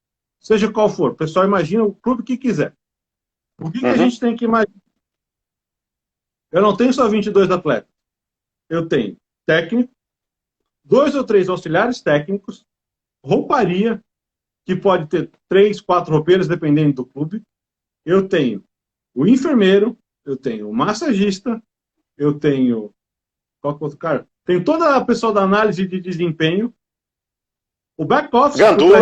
seja qual for. O pessoal imagina o clube que quiser. O que a gente tem que imaginar? Eu não tenho só 22 atletas. Eu tenho técnico, 2 ou 3 auxiliares técnicos, rouparia, que pode ter 3, 4 roupeiros, dependendo do clube. Eu tenho o enfermeiro, eu tenho o massagista, eu tenho... Qual que é o outro cara? Tenho toda a pessoa da análise de desempenho, o back-office... Gandula.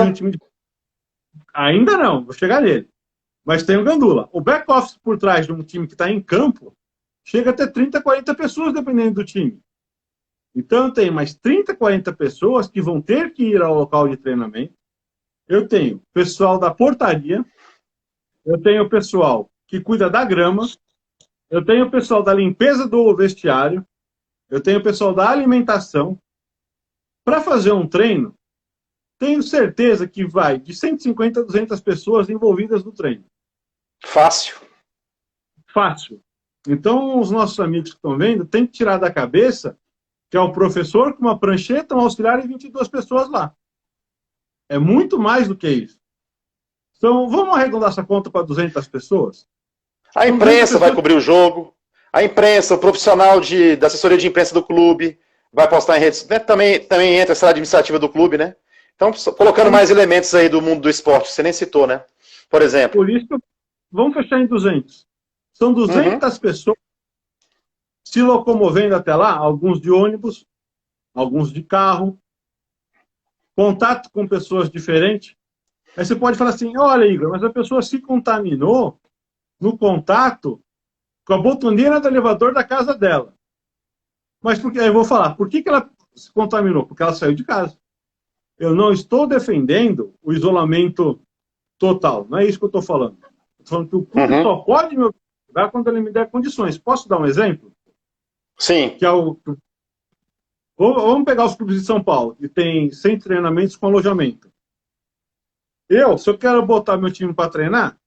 Ainda não, vou chegar nele. Mas tem o Gandula. O back-office por trás de um time que está em campo chega até 30, 40 pessoas, dependendo do time. Então, eu tenho mais 30, 40 pessoas que vão ter que ir ao local de treinamento. Eu tenho pessoal da portaria, eu tenho pessoal que cuida da grama, eu tenho pessoal da limpeza do vestiário, eu tenho pessoal da alimentação. Para fazer um treino, tenho certeza que vai de 150 a 200 pessoas envolvidas no treino. Fácil. Fácil. Então, os nossos amigos que estão vendo, tem que tirar da cabeça que é o professor com uma prancheta, um auxiliar e 22 pessoas lá. É muito mais do que isso. Então, vamos arredondar essa conta para 200 pessoas? A imprensa vai cobrir o jogo, a imprensa, o profissional da assessoria de imprensa do clube vai postar em redes, né? Também entra essa administrativa do clube, né? Então, colocando mais elementos aí do mundo do esporte, você nem citou, né? Por exemplo. Por isso, vamos fechar em 200. São 200 pessoas se locomovendo até lá, alguns de ônibus, alguns de carro, contato com pessoas diferentes. Aí você pode falar assim, olha, Igor, mas a pessoa se contaminou no contato com a botoneira do elevador da casa dela. Mas por que? Aí eu vou falar, por que ela se contaminou? Porque ela saiu de casa. Eu não estou defendendo o isolamento total, não é isso que eu estou falando. Estou falando que o clube só pode me obrigar quando ele me der condições. Posso dar um exemplo? Sim. Que é Vamos pegar os clubes de São Paulo, que tem 100 treinamentos com alojamento. Se eu quero botar meu time para treinar,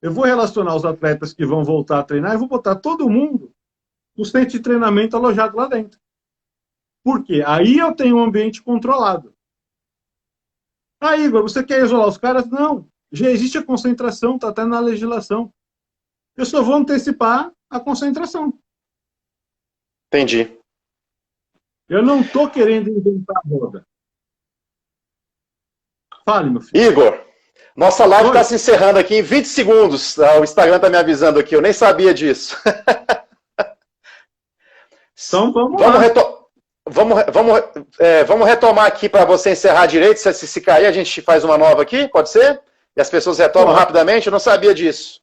eu vou relacionar os atletas que vão voltar a treinar e vou botar todo mundo no centro de treinamento alojado lá dentro. Por quê? Aí eu tenho um ambiente controlado. Igor, você quer isolar os caras? Não. Já existe a concentração, está até na legislação. Eu só vou antecipar a concentração. Entendi. Eu não estou querendo inventar a roda. Fale, meu filho. Igor, nossa live está se encerrando aqui em 20 segundos. O Instagram está me avisando aqui, eu nem sabia disso. Então, vamos vamos retomar aqui para você encerrar direito. Se cair, a gente faz uma nova aqui, pode ser? E as pessoas retomam rapidamente, eu não sabia disso.